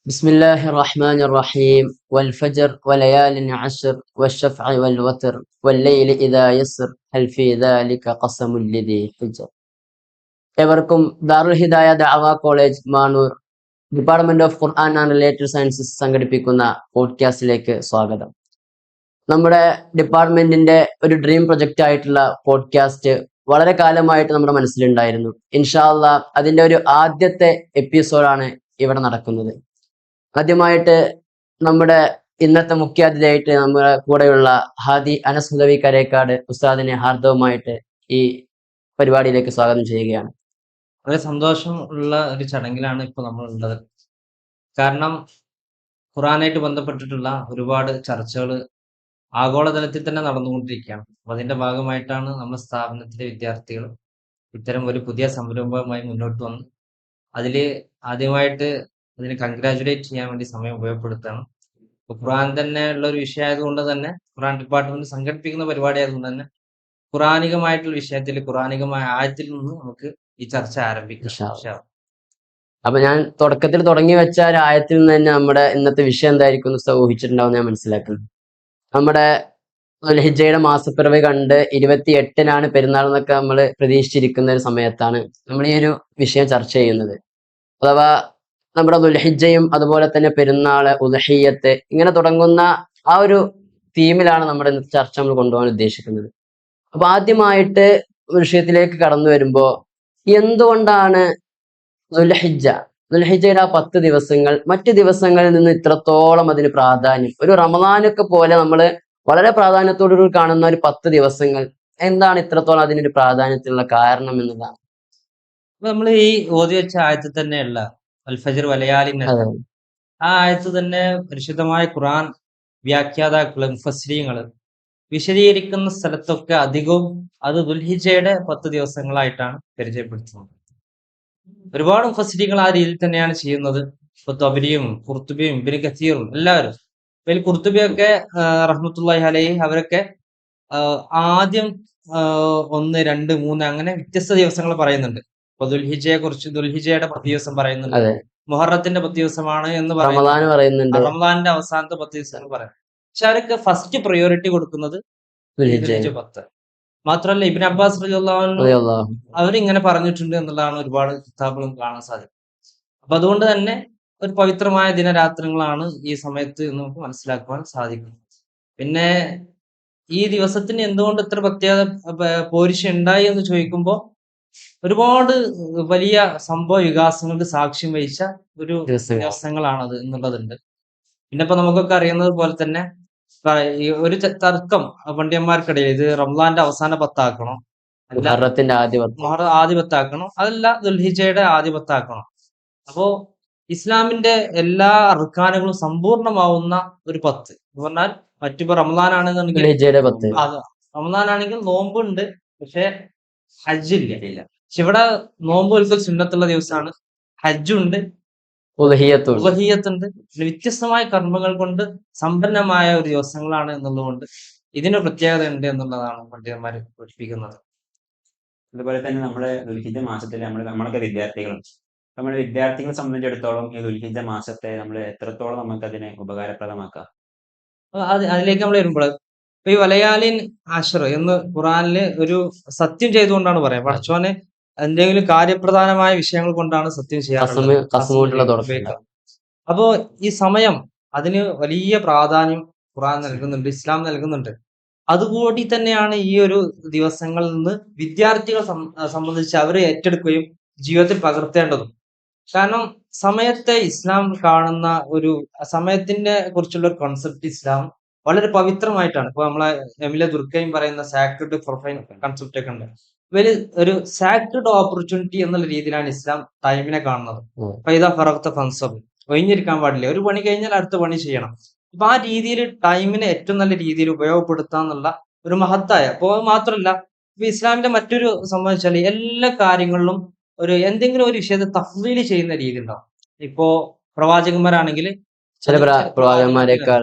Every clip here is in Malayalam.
بسم الله الرحمن الرحيم والفجر وليال عشر والشفع والوتر والليل إذا يسر هل في ذلك قسم لذي حجر. ഏവർക്കും Darul Hidaya Dawa college Manoor department of Quran and related sciences സംഘടിപ്പിക്കുന്ന പോഡ്കാസ്റ്റിലേക്ക് സ്വാഗതം. നമ്മുടെ ഡിപ്പാർട്ട്മെന്റിന്റെ ഒരു ഡ്രീം പ്രൊജക്റ്റ് ആയിട്ടുള്ള പോഡ്കാസ്റ്റ് വളരെ കാലമായിട്ട് നമ്മുടെ മനസ്സിലുണ്ടായിരുന്നു. ഇൻഷാ അല്ലാഹ് അതിന്റെ ഒരു ആദ്യത്തെ എപ്പിസോഡാണ് ഇവിടെ നടക്കുന്നത്. ആദ്യമായിട്ട് നമ്മുടെ ഇന്നത്തെ മുഖ്യാതിഥിയായിട്ട് നമ്മുടെ കൂടെയുള്ള ഹാദി അനസ് ഹുദവി കരേക്കാട് ഉസ്താദിനെ ഹാർദവമായിട്ട് ഈ പരിപാടിയിലേക്ക് സ്വാഗതം ചെയ്യുകയാണ്. വളരെ സന്തോഷം ഉള്ള ഒരു ചടങ്ങിലാണ് ഇപ്പോൾ നമ്മൾ ഉള്ളത്. കാരണം ഖുറാനായിട്ട് ബന്ധപ്പെട്ടിട്ടുള്ള ഒരുപാട് ചർച്ചകൾ ആഗോളതലത്തിൽ തന്നെ നടന്നുകൊണ്ടിരിക്കുകയാണ്. അപ്പൊ അതിന്റെ ഭാഗമായിട്ടാണ് നമ്മുടെ സ്ഥാപനത്തിലെ വിദ്യാർത്ഥികൾ ഇത്തരം ഒരു പുതിയ സംരംഭവുമായി മുന്നോട്ട് വന്ന് ആദ്യമായിട്ട് അതിനെ കൺഗ്രാജുലേറ്റ് ചെയ്യാൻ വേണ്ടി സമയം ഉപയോഗപ്പെടുത്തുകയാണ്. ഇപ്പൊ ഖുറാൻ തന്നെ ഉള്ള ഒരു വിഷയമായതുകൊണ്ട് തന്നെ ഖുറാൻ ഡിപ്പാർട്ട്മെന്റ് സംഘടിപ്പിക്കുന്ന പരിപാടി ആയതുകൊണ്ട് തന്നെ ഖുറാനികമായിട്ടുള്ള വിഷയത്തിൽ ഖുറാനികമായ ആയത്തിൽ നിന്ന് നമുക്ക് ഈ ചർച്ച ആരംഭിക്കാം. ഇൻഷാ അല്ലാഹ്. അപ്പൊ ഞാൻ തുടക്കത്തിൽ തുടങ്ങി വെച്ച ഒരു ആയത്തിൽ നിന്ന് തന്നെ നമ്മുടെ ഇന്നത്തെ വിഷയം എന്തായിരിക്കും എന്ന് ഉസ്താദ് ഊഹിച്ചിട്ടുണ്ടാവും ഞാൻ മനസ്സിലാക്കുന്നത്. നമ്മുടെ ദുൽഹിജ്ജയുടെ മാസപ്പിറവി കണ്ട് 28-നാണ് പെരുന്നാൾ എന്നൊക്കെ നമ്മൾ പ്രതീക്ഷിച്ചിരിക്കുന്ന ഒരു സമയത്താണ് നമ്മൾ ഈ ഒരു വിഷയം ചർച്ച ചെയ്യുന്നത്. അഥവാ നമ്മുടെ ദുൽഹിജ്ജയും അതുപോലെ തന്നെ പെരുന്നാള്, ഉദ്ഹിയ്യത്ത് ഇങ്ങനെ തുടങ്ങുന്ന ആ ഒരു തീമിലാണ് നമ്മുടെ ഇന്നത്തെ ചർച്ച നമ്മൾ കൊണ്ടുപോകാൻ ഉദ്ദേശിക്കുന്നത്. അപ്പൊ ആദ്യമായിട്ട് വിഷയത്തിലേക്ക് കടന്നു വരുമ്പോ എന്തുകൊണ്ടാണ് ദുൽഹിജ്ജയുടെ ആ 10 ദിവസങ്ങൾ മറ്റു ദിവസങ്ങളിൽ നിന്ന് ഇത്രത്തോളം അതിന് പ്രാധാന്യം? ഒരു റമദാനൊക്കെ പോലെ നമ്മള് വളരെ പ്രാധാന്യത്തോടുകൂടി കാണുന്ന ഒരു 10 ദിവസങ്ങൾ എന്താണ് ഇത്രത്തോളം അതിനൊരു പ്രാധാന്യത്തിനുള്ള കാരണം എന്നതാണ്. അപ്പൊ നമ്മൾ ഈ ഓതി വെച്ച ആയത്തിൽ തന്നെയുള്ള അൽ ഫജ്ർ വലയാലിൻ അതെ, ആ ആയത്ത് തന്നെ പരിശുദ്ധമായ ഖുർആൻ വ്യാഖ്യാതാക്കള് മുഫസ്സിരീങ്ങള് വിശദീകരിക്കുന്ന സ്ഥലത്തൊക്കെ അധികവും അത് ദുൽഹിജ്ജയുടെ 10 ദിവസങ്ങളായിട്ടാണ് പരിചയപ്പെടുത്തുന്നത്. ഒരുപാട് മുഫസ്സിരീങ്ങൾ ആ രീതിയിൽ തന്നെയാണ് ചെയ്യുന്നത്. ഇപ്പൊ തബരിയും ഖുർത്തുബിയും ഇബ്നു കസീറും എല്ലാവരും ഇതിൽ ഖുർത്തുബിയൊക്കെ റഹ്മത്തുള്ളാഹി അലൈഹി അവരൊക്കെ ആദ്യം 1, 2, 3 അങ്ങനെ വ്യത്യസ്ത ദിവസങ്ങൾ പറയുന്നുണ്ട്. ഇപ്പൊ ദുൽഹിജ്ജയെ കുറിച്ച് ദുൽഹിജ്ജയുടെ 10 ദിവസം പറയുന്നുണ്ട്, അതെ. മുഹറത്തിന്റെ 10 ദിവസമാണ് എന്ന് റമദാൻ പറയുന്നുണ്ട്, റമദാനിന്റെ അവസാനത്തെ 10 ദിവസങ്ങൾ പറയാം. പക്ഷെ അവരൊക്കെ ഫസ്റ്റ് പ്രയോറിറ്റി കൊടുക്കുന്നത് ദുൽഹിജ്ജ. ദുൽഹിജ്ജ 10. മാത്രമല്ല ഇബ്നു അബ്ബാസ് റളിയല്ലാഹു അൻഹു റളിയല്ലാഹു. അവരിങ്ങനെ പറഞ്ഞിട്ടുണ്ട് എന്നുള്ളതാണ് ഒരുപാട് കിതാബുകളും കാണാൻ സാധിക്കും. അപ്പൊ അതുകൊണ്ട് തന്നെ ഒരു പവിത്രമായ ദിനരാത്രങ്ങളാണ് ഈ സമയത്ത് എന്ന് നമുക്ക് മനസ്സിലാക്കുവാൻ സാധിക്കും. പിന്നെ ഈ ദിവസത്തിന് എന്തുകൊണ്ട് ഇത്ര പ്രത്യേകത പോരിശ ഉണ്ടായി എന്ന് ചോദിക്കുമ്പോൾ ഒരുപാട് വലിയ സംഭവ വികാസങ്ങൾക്ക് സാക്ഷ്യം വഹിച്ച ഒരു ദിവസങ്ങൾ. ദിവസങ്ങളാണത് എന്നുള്ളതുണ്ട്. പിന്നെ ഇപ്പൊ നമുക്കൊക്കെ അറിയുന്നത് പോലെ തന്നെ ഈ ഒരു തർക്കം പണ്ഡിതന്മാർക്കിടയിൽ ഇത് റംസാന്റെ അവസാന 10 ആക്കണോ, അല്ല മുഹറത്തിന്റെ ആദ്യ 10. മുഹറം ആദ്യ 10 ആക്കണോ, അതല്ല ദുൽഹിജ്ജയുടെ ആദ്യ 10 ആക്കണോ. അപ്പോ ഇസ്ലാമിന്റെ എല്ലാ അർക്കാനുകളും സമ്പൂർണ്ണമാവുന്ന ഒരു 10 എന്ന് പറഞ്ഞാൽ മറ്റിപ്പോ റമദാനാണെന്നുണ്ടെങ്കിൽ ദുൽഹിജ്ജയുടെ 10. അത് റമദാനാണെങ്കിൽ നോമ്പുണ്ട്, പക്ഷെ ഹജ്ജില്ല. പക്ഷെ ഇവിടെ നോമ്പ് ഒരിക്കൽ സുന്നത്തുള്ള ദിവസമാണ്, ഹജ്ജുണ്ട്, ഉദ്ഹിയ്യത്തും. ഉദ്ഹിയ്യത്തുണ്ട്. പിന്നെ വ്യത്യസ്തമായ കർമ്മങ്ങൾ കൊണ്ട് സമ്പന്നമായ ഒരു ദിവസങ്ങളാണ് എന്നുള്ളതുകൊണ്ട് ഇതിന് പ്രത്യേകത ഉണ്ട് എന്നുള്ളതാണ് പണ്ഡിതന്മാർ പഠിപ്പിക്കുന്നത്. അതുപോലെ തന്നെ നമ്മുടെ ദുൽഹിജ്ജ മാസത്തിൽ നമ്മളൊക്കെ വിദ്യാർത്ഥികളും നമ്മുടെ വിദ്യാർത്ഥികളെ സംബന്ധിച്ചിടത്തോളം ഈ ദുൽഹിജ്ജ മാസത്തെ നമ്മൾ എത്രത്തോളം നമുക്ക് അതിനെ ഉപകാരപ്രദമാക്കാം? അതിലേക്ക് നമ്മൾ വരുമ്പോൾ ഇപ്പൊ ഈ വലയാലിൻ ആഷർ എന്ന് ഖുറാനില് ഒരു സത്യം ചെയ്തുകൊണ്ടാണ് പറയാം. പടച്ചോനെ എന്തെങ്കിലും കാര്യപ്രധാനമായ വിഷയങ്ങൾ കൊണ്ടാണ് സത്യം ചെയ്യാറുള്ളത്. അപ്പോ ഈ സമയം അതിന് വലിയ പ്രാധാന്യം ഖുറാൻ നൽകുന്നുണ്ട്, ഇസ്ലാം നൽകുന്നുണ്ട്. അതുകൂടി തന്നെയാണ് ഈ ഒരു ദിവസങ്ങളിൽ നിന്ന് വിദ്യാർത്ഥികളെ സംബന്ധിച്ച് അവരെ ഏറ്റെടുക്കുകയും ജീവിതത്തിൽ പകർത്തേണ്ടതും. കാരണം സമയത്തെ ഇസ്ലാം കാണുന്ന ഒരു സമയത്തിനെ കുറിച്ചുള്ള ഒരു കോൺസെപ്റ്റ് ഇസ്ലാം വളരെ പവിത്രമായിട്ടാണ്. ഇപ്പൊ നമ്മളെ എമിലെ ദുർഗയും പറയുന്ന സാക്രഡ് പ്രൊഫൈൻ കൺസെപ്റ്റ് ഒക്കെ ഉണ്ട്. ഇവര് ഒരു സാക്രഡ് ഓപ്പർച്യൂണിറ്റി എന്നുള്ള രീതിയിലാണ് ഇസ്ലാം ടൈമിനെ കാണുന്നത്. ഫൈദ ഫറഖ്ത ഫൻസബ്, ഒഴിഞ്ഞിരിക്കാൻ പാടില്ല, ഒരു പണി കഴിഞ്ഞാൽ അടുത്ത പണി ചെയ്യണം. അപ്പൊ ആ രീതിയിൽ ടൈമിനെ ഏറ്റവും നല്ല രീതിയിൽ ഉപയോഗപ്പെടുത്താന്നുള്ള ഒരു മഹത്തായ. അപ്പോ മാത്രമല്ല ഇപ്പൊ ഇസ്ലാമിന്റെ മറ്റൊരു സംഭവം വെച്ചാൽ എല്ലാ കാര്യങ്ങളിലും ഒരു എന്തെങ്കിലും ഒരു വിഷയത്തെ തഫ്ളീൽ ചെയ്യുന്ന രീതി ഉണ്ടാവും. ഇപ്പോ പ്രവാചകന്മാരാണെങ്കിൽ ചില പ്രവാചകന്മാരെക്കാൾ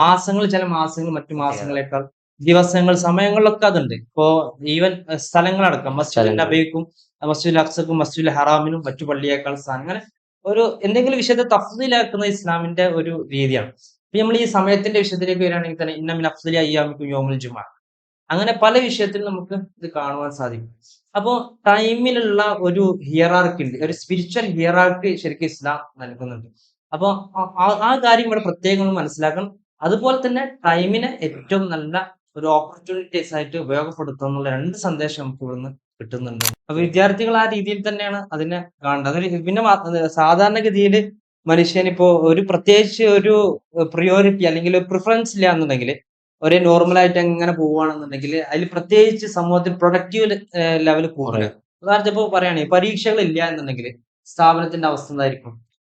മാസങ്ങൾ, ചില മാസങ്ങൾ മറ്റു മാസങ്ങളെക്കാൾ ദിവസങ്ങൾ, സമയങ്ങളിലൊക്കെ അതുണ്ട്. ഇപ്പോ ഈവൻ സ്ഥലങ്ങളടക്കം മസ്ജിദുൽ നബിക്കും മസ്ജിദുൽ അഖ്സക്കും മസ്ജിദുൽ ഹറാമിനും മറ്റു പള്ളിയേക്കാൾ സ്ഥാനം, അങ്ങനെ ഒരു എന്തെങ്കിലും വിഷയത്തെ തഫ്ദീലാക്കുന്ന ഇസ്ലാമിന്റെ ഒരു രീതിയാണ്. ഇപ്പൊ നമ്മൾ ഈ സമയത്തിന്റെ വിഷയത്തിലേക്ക് വരികയാണെങ്കിൽ തന്നെ ഇന്ന മിൻ അഫ്ദലി അയ്യാമിക്കും യൗമുൽ ജുമുഅ, അങ്ങനെ പല വിഷയത്തിലും നമുക്ക് ഇത് കാണുവാൻ സാധിക്കും. അപ്പോൾ ടൈമിലുള്ള ഒരു ഹിയറാർക്കി ഉണ്ട്, ഒരു സ്പിരിച്വൽ ഹിയറാർക്കി ശരിക്കും ഇസ്ലാം നൽകുന്നുണ്ട്. അപ്പോൾ ആ കാര്യം ഇവിടെ പ്രത്യേകം മനസ്സിലാക്കണം. അതുപോലെ തന്നെ ടൈമിനെ ഏറ്റവും നല്ല ഒരു ഓപ്പർച്യൂണിറ്റീസ് ആയിട്ട് ഉപയോഗപ്പെടുത്തുന്നുള്ള രണ്ട് സന്ദേശം നമുക്ക് ഇവിടുന്ന് കിട്ടുന്നുണ്ട്. അപ്പൊ വിദ്യാർത്ഥികൾ ആ രീതിയിൽ തന്നെയാണ് അതിനെ കാണേണ്ടത്. അതൊരു പിന്നെ സാധാരണഗതിയിൽ മനുഷ്യനിപ്പോ ഒരു പ്രത്യേകിച്ച് ഒരു പ്രിയോറിറ്റി അല്ലെങ്കിൽ ഒരു പ്രിഫറൻസ് ഇല്ല എന്നുണ്ടെങ്കിൽ, ഒരേ നോർമലായിട്ട് അങ്ങനെ പോവുകയാണെന്നുണ്ടെങ്കിൽ അതിൽ പ്രത്യേകിച്ച് സമൂഹത്തിൽ പ്രൊഡക്റ്റീവ് ലെവൽ കൂടുതൽ. ഉദാഹരണത്തിന് ഇപ്പോൾ പറയുകയാണെങ്കിൽ പരീക്ഷകൾ ഇല്ല എന്നുണ്ടെങ്കിൽ സ്ഥാപനത്തിന്റെ അവസ്ഥ എന്തായിരിക്കും?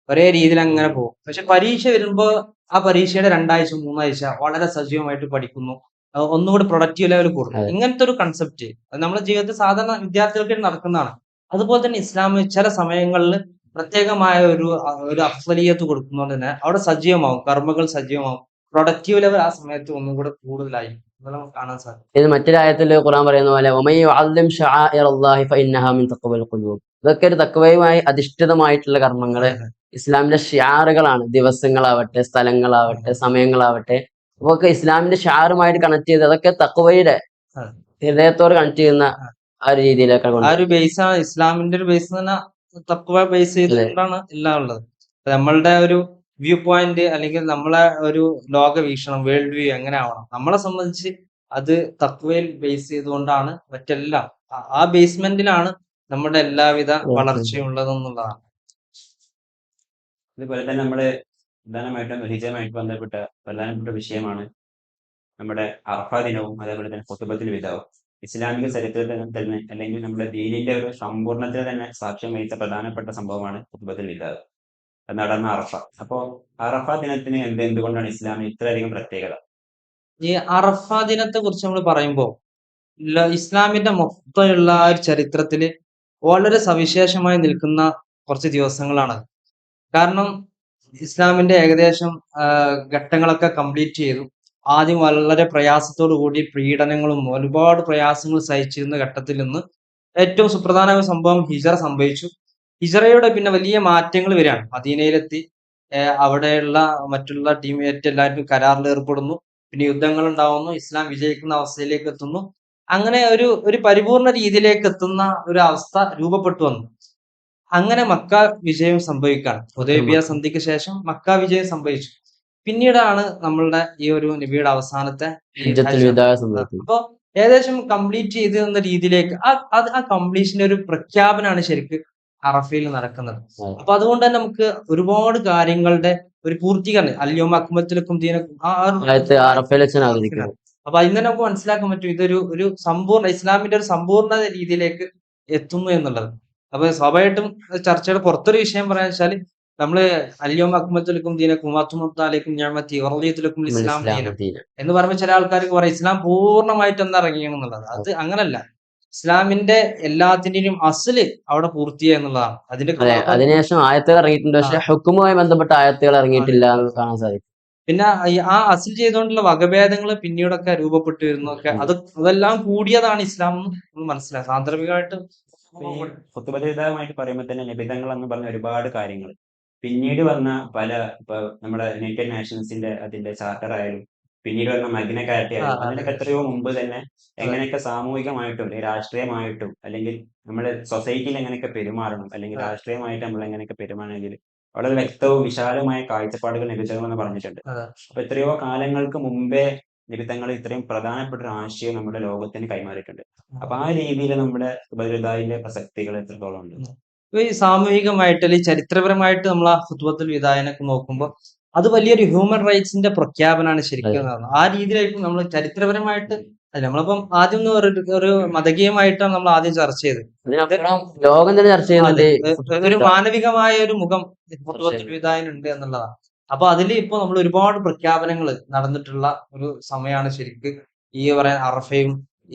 ഒരേ രീതിയിൽ അങ്ങനെ പോകും. പക്ഷെ പരീക്ഷ വരുമ്പോൾ ആ പരീക്ഷയുടെ 2 ആഴ്ച 3 ആഴ്ച വളരെ സജീവമായിട്ട് പഠിക്കുന്നു, ഒന്നുകൂടി പ്രൊഡക്റ്റീവ് ലെവൽ കൂടുന്നു. ഇങ്ങനത്തെ ഒരു കൺസെപ്റ്റ് നമ്മുടെ ജീവിതത്തിൽ സാധാരണ വിദ്യാർത്ഥികൾക്ക് നടക്കുന്നതാണ്. അതുപോലെ തന്നെ ഇസ്ലാം ചില സമയങ്ങളിൽ പ്രത്യേകമായ ഒരു അഫ്ളലിയത്ത് കൊടുക്കുന്നതുകൊണ്ട് തന്നെ അവിടെ സജീവമാവും, കർമ്മകൾ സജീവമാവും, പ്രൊഡക്റ്റീവ് ലെവൽ ആ സമയത്ത് ഒന്നും കൂടെ കൂടുതലായി നമുക്ക് കാണാൻ സാധിക്കും. ഇത് മറ്റൊരായത്തിൽ ഖുർആൻ പറയുന്ന പോലെ വമൻ യുഅല്ലിം ശആഇറല്ലാഹി ഫഇന്നഹാ മിൻ തഖ്വൽ ഖുലൂബ്. ഇതൊക്കെ ഒരു തഖ്വയുമായി അധിഷ്ഠിതമായിട്ടുള്ള കർമ്മങ്ങള് ഇസ്ലാമിന്റെ ഷിയാറുകളാണ്. ദിവസങ്ങളാവട്ടെ, സ്ഥലങ്ങളാവട്ടെ, സമയങ്ങളാവട്ടെ, അതൊക്കെ ഇസ്ലാമിന്റെ ഷിയാറുമായിട്ട് കണക്ട് ചെയ്ത് അതൊക്കെ തഖ്വയുടെ ഹൃദയത്തോട് കണക്ട് ചെയ്യുന്ന ആ ഒരു രീതിയിലേക്കാണ്. ആ ഒരു ബേസ് ആണ് ഇസ്ലാമിന്റെ ഒരു ബേസ് തന്നെ, തഖ്വ ബേസ് ചെയ്തുകൊണ്ടാണ് എല്ലാം ഉള്ളത്. നമ്മളുടെ ഒരു വ്യൂ പോയിന്റ് അല്ലെങ്കിൽ നമ്മളെ ഒരു ലോക വീക്ഷണം, വേൾഡ് വ്യൂ എങ്ങനെ ആവണം, നമ്മളെ സംബന്ധിച്ച് അത് തഖ്വയിൽ ബേസ് ചെയ്തുകൊണ്ടാണ് മറ്റെല്ലാം, ആ ബേസ്മെന്റിലാണ് നമ്മുടെ എല്ലാവിധ വളർച്ചയും ഉള്ളതെന്നുള്ളതാണ്. അതുപോലെ തന്നെ നമ്മള് പ്രധാനമായിട്ടും ഹിജറുമായിട്ട് ബന്ധപ്പെട്ട പ്രധാനപ്പെട്ട വിഷയമാണ് നമ്മുടെ അറഫ ദിനവും അതേപോലെ തന്നെ ഖുതുബത്തുൽ വിദാവും. ഇസ്ലാമിക ചരിത്രത്തിൽ തന്നെ അല്ലെങ്കിൽ നമ്മുടെ ദീനിന്റെ ഒരു സമ്പൂർണ്ണത്തിന് തന്നെ സാക്ഷ്യം വഹിച്ച പ്രധാനപ്പെട്ട സംഭവമാണ് ഖുതുബത്തുൽ വിദാവ്, നടന്ന അറഫ. അപ്പോ അറഫ ദിനത്തിന് എന്തുകൊണ്ടാണ് ഇസ്ലാമിന് ഇത്രയധികം പ്രത്യേകത? ഈ അറഫ ദിനത്തെ കുറിച്ച് നമ്മൾ പറയുമ്പോൾ ഇസ്ലാമിന്റെ മൊത്തമുള്ള ആ ഒരു ചരിത്രത്തില് വളരെ സവിശേഷമായി നിൽക്കുന്ന കുറച്ച് ദിവസങ്ങളാണ്. കാരണം ഇസ്ലാമിന്റെ ഏകദേശം ഘട്ടങ്ങളൊക്കെ കംപ്ലീറ്റ് ചെയ്തു. ആദ്യം വളരെ പ്രയാസത്തോടു കൂടി പീഡനങ്ങളും ഒരുപാട് പ്രയാസങ്ങൾ സഹിച്ചിരുന്ന ഘട്ടത്തിൽ നിന്ന് ഏറ്റവും സുപ്രധാന സംഭവം ഹിജറ സംഭവിച്ചു. ഹിജറയുടെ പിന്നെ വലിയ മാറ്റങ്ങൾ വരികയാണ്. മദീനയിലെത്തി, അവിടെയുള്ള മറ്റുള്ള ടീമേറ്റ് എല്ലാവരും കരാറിൽ ഏർപ്പെടുന്നു, പിന്നെ യുദ്ധങ്ങൾ ഉണ്ടാവുന്നു, ഇസ്ലാം വിജയിക്കുന്ന അവസ്ഥയിലേക്ക് എത്തുന്നു. അങ്ങനെ ഒരു പരിപൂർണ രീതിയിലേക്ക് എത്തുന്ന ഒരു അവസ്ഥ രൂപപ്പെട്ടു വന്നു. അങ്ങനെ മക്ക വിജയം സംഭവിക്കുകയാണ്. ഹുദൈബിയ സന്ധിക്ക് ശേഷം മക്ക വിജയം സംഭവിച്ചു. പിന്നീടാണ് നമ്മളുടെ ഈ ഒരു നബിയുടെ അവസാനത്തെ അപ്പൊ ഏകദേശം കംപ്ലീറ്റ് ചെയ്ത് എന്ന രീതിയിലേക്ക് ആ കംപ്ലീഷന്റെ ഒരു പ്രഖ്യാപനമാണ് ശരിക്കും അറഫയിൽ നടക്കുന്നത്. അപ്പൊ അതുകൊണ്ട് തന്നെ നമുക്ക് ഒരുപാട് കാര്യങ്ങളുടെ ഒരു പൂർത്തീകരണം, അല്യോമ അക്മൽതുലക്കും ദീനക്കും അപ്പൊ അതിൽ തന്നെ നമുക്ക് മനസ്സിലാക്കാൻ പറ്റും ഇതൊരു സമ്പൂർണ്ണ ഇസ്ലാമിന്റെ ഒരു സമ്പൂർണ്ണ രീതിയിലേക്ക് എത്തുന്നു എന്നുള്ളത്. അപ്പൊ സ്വാഭാവികമായിട്ടും ചർച്ചയുടെ പുറത്തൊരു വിഷയം പറയാൻ വെച്ചാൽ നമ്മള് അല്യോമ അക്മൽതുലക്കും ദീനക്കും വഅത്മംതു നിഅമതി വറദിയതു ഇസ്ലാം എന്ന് പറയുമ്പോൾ ചില ആൾക്കാർക്ക് പറയാം ഇസ്ലാം പൂർണ്ണമായിട്ട് എന്താ ഇറങ്ങിയെന്നുള്ളത്. അത് അങ്ങനല്ല. ഇസ്ലാമിന്റെ എല്ലാത്തിന്റെയും അസല് അവിടെ പൂർത്തിയായി എന്നുള്ളതാണ്. അതിനുശേഷം ആയത്തുകൾ ഇറങ്ങിയിട്ടുണ്ട്, പക്ഷെ ഹുക്കുമുമായി ബന്ധപ്പെട്ട ആയത്തുകൾ ഇറങ്ങിയിട്ടില്ല എന്ന് കാണാൻ സാധിക്കും. പിന്നെ ആ അസിൽ ചെയ്തുകൊണ്ടുള്ള വകഭേദങ്ങൾ പിന്നീടൊക്കെ രൂപപ്പെട്ടു വരുന്നൊക്കെ അതെല്ലാം കൂടിയതാണ് ഇസ്ലാം എന്ന് മനസ്സിലാക്കുക. സാന്ദർഭികമായിട്ട് ഖുതുബത്തുൽ പറയുമ്പോൾ തന്നെ നിബിധങ്ങൾ എന്ന് പറഞ്ഞ ഒരുപാട് കാര്യങ്ങൾ പിന്നീട് വന്ന ഇപ്പൊ നമ്മുടെ യുണൈറ്റഡ് നേഷൻസിന്റെ അതിന്റെ ചാർട്ടർ ആയാലും പിന്നീട് വന്ന മഗ്ന കാർട്ട ആയാലും അതിനൊക്കെ എത്രയോ മുമ്പ് തന്നെ എങ്ങനെയൊക്കെ സാമൂഹികമായിട്ടും രാഷ്ട്രീയമായിട്ടും അല്ലെങ്കിൽ നമ്മുടെ സൊസൈറ്റിയിൽ എങ്ങനെയൊക്കെ പെരുമാറണം അല്ലെങ്കിൽ രാഷ്ട്രീയമായിട്ട് നമ്മൾ എങ്ങനെയൊക്കെ പെരുമാറണമെങ്കിൽ വളരെ വ്യക്തവും വിശാലമായ കാഴ്ചപ്പാടുകൾ നിബിധങ്ങളെന്ന് പറഞ്ഞിട്ടുണ്ട്. അപ്പൊ എത്രയോ കാലങ്ങൾക്ക് മുമ്പേ നിബിധങ്ങൾ ഇത്രയും പ്രധാനപ്പെട്ട ഒരു ആശയം നമ്മുടെ ലോകത്തിന് കൈമാറിയിട്ടുണ്ട്. അപ്പൊ ആ രീതിയിൽ നമ്മുടെ ഖുതുബത്തുൽ പ്രസക്തികൾ എത്രത്തോളം ഉണ്ട്? ഈ സാമൂഹികമായിട്ട് അല്ലെങ്കിൽ ചരിത്രപരമായിട്ട് നമ്മൾ ആ ഖുതുബത്തുൽ വിദാഇനൊക്കെ നോക്കുമ്പോൾ അത് വലിയൊരു ഹ്യൂമൻ റൈറ്റ്സിന്റെ പ്രഖ്യാപനമാണ് ശരിക്കും. ആ രീതിയിലായിരിക്കും നമ്മൾ ചരിത്രപരമായിട്ട് നമ്മളിപ്പം ആദ്യം ഒരു മതകീയമായിട്ടാണ് നമ്മൾ ആദ്യം ചർച്ച ചെയ്തത്. ലോകം തന്നെ ചർച്ച ചെയ്യുന്നത് ഒരു മാനവികമായ ഒരു മുഖം ഖുതുബത്തുൽ വിദാഇനുണ്ട് എന്നുള്ളതാണ്. അപ്പൊ അതിൽ ഇപ്പൊ നമ്മൾ ഒരുപാട് പ്രഖ്യാപനങ്ങൾ നടന്നിട്ടുള്ള ഒരു സമയമാണ് ശരിക്ക് ഈ പറയാൻ അറഫയും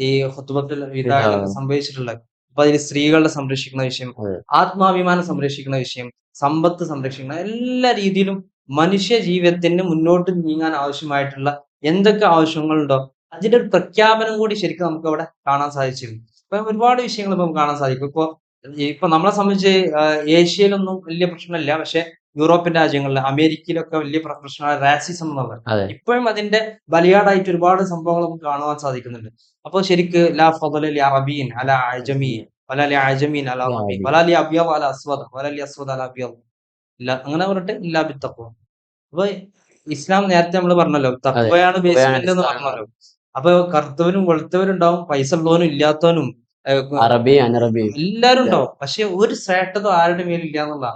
ഈ ഖുതുബത്തുൽ വിദാഇനും സംഭവിച്ചിട്ടുള്ളത്. അപ്പൊ അതിൽ സ്ത്രീകളെ സംരക്ഷിക്കുന്ന വിഷയം, ആത്മാഭിമാനം സംരക്ഷിക്കുന്ന വിഷയം, സമ്പത്ത് സംരക്ഷിക്കുന്ന എല്ലാ രീതിയിലും മനുഷ്യ ജീവിതത്തിന് മുന്നോട്ട് നീങ്ങാൻ ആവശ്യമായിട്ടുള്ള എന്തൊക്കെ ആവശ്യങ്ങളുണ്ടോ അതിന്റെ ഒരു പ്രഖ്യാപനം കൂടി ശരിക്കും നമുക്ക് അവിടെ കാണാൻ സാധിച്ചിരുന്നു. ഇപ്പൊ ഒരുപാട് വിഷയങ്ങൾ ഇപ്പം കാണാൻ സാധിക്കും. ഇപ്പൊ ഇപ്പൊ നമ്മളെ സംബന്ധിച്ച് ഏഷ്യയിലൊന്നും വലിയ പ്രശ്നമില്ല. പക്ഷെ യൂറോപ്യൻ രാജ്യങ്ങളിൽ, അമേരിക്കയിലൊക്കെ വലിയ പ്രശ്നമാണ് റാസിസം എന്നുള്ളത്. അതെ ഇപ്പോഴും അതിന്റെ ബലിയാടായിട്ട് ഒരുപാട് സംഭവങ്ങൾ നമുക്ക് കാണുവാൻ സാധിക്കുന്നുണ്ട്. അപ്പോൾ ശരിക്ക് ലാ ഫളല ലി അറബിയ്യിൻ അലാ അജമിയ്യിൻ വലാ ലി അജമിയ്യിൻ അലാ അറബിയ്യിൻ വലാ ലി അബ്യദ അലാ അസ്വദ് വലാ ലി അസ്വദ് അലാ അബ്യദ് ഇല്ല അങ്ങനെ പറഞ്ഞിട്ട് ഇല്ലാ ബിത്തഖ്വ. അപ്പൊ ഇസ്ലാം നേരത്തെ നമ്മൾ പറഞ്ഞല്ലോ, അതെ തഖ്വയാണ് ഉപയാണ് ബേസ്മെന്റ് എന്ന് അടിസ്ഥാനം പറഞ്ഞല്ലോ. അപ്പൊ കറുത്തവനും വെളുത്തവരും ഉണ്ടാവും, പൈസ ഉള്ളവനും ഇല്ലാത്തവനും, അറബി അനറബിയും എല്ലാരും ഉണ്ടാവും. പക്ഷെ ഒരു ശ്രേഷ്ഠത ആരുടെ മേലും ഇല്ല എന്നുള്ള.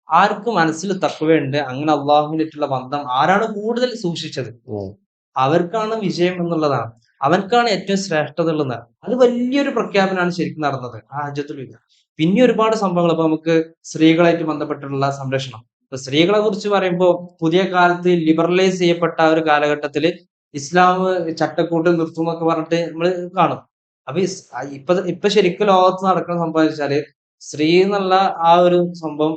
ആർക്ക് മനസ്സിൽ തഖ്വയുണ്ട്, അങ്ങനെ അള്ളാഹുവിനായിട്ടുള്ള ബന്ധം ആരാണ് കൂടുതൽ സൂക്ഷിച്ചത്, ഉം. അവർക്കാണ് വിജയം എന്നുള്ളതാണ്. അവൻക്കാണ് ഏറ്റവും ശ്രേഷ്ഠത ഉള്ളത്. അത് വലിയൊരു പ്രഖ്യാപനമാണ് ശരിക്കും നടന്നത് ആ ഹജ്ജത്തുൽ വിദ. പിന്നെ ഒരുപാട് സംഭവങ്ങൾ ഇപ്പൊ നമുക്ക് സ്ത്രീകളായിട്ട് ബന്ധപ്പെട്ടിട്ടുള്ള സംരക്ഷണം. ഇപ്പൊ സ്ത്രീകളെ കുറിച്ച് പറയുമ്പോൾ പുതിയ കാലത്ത് ലിബറലൈസ് ചെയ്യപ്പെട്ട ഒരു കാലഘട്ടത്തിൽ ഇസ്ലാം ചട്ടക്കൂട്ട് നിർത്തും എന്നൊക്കെ പറഞ്ഞിട്ട് നമ്മൾ കാണും. അപ്പൊ ഇപ്പൊ ശരിക്കും ലോകത്ത് നടക്കുന്ന സംഭവം വെച്ചാല് സ്ത്രീ എന്നുള്ള ആ ഒരു സംഭവം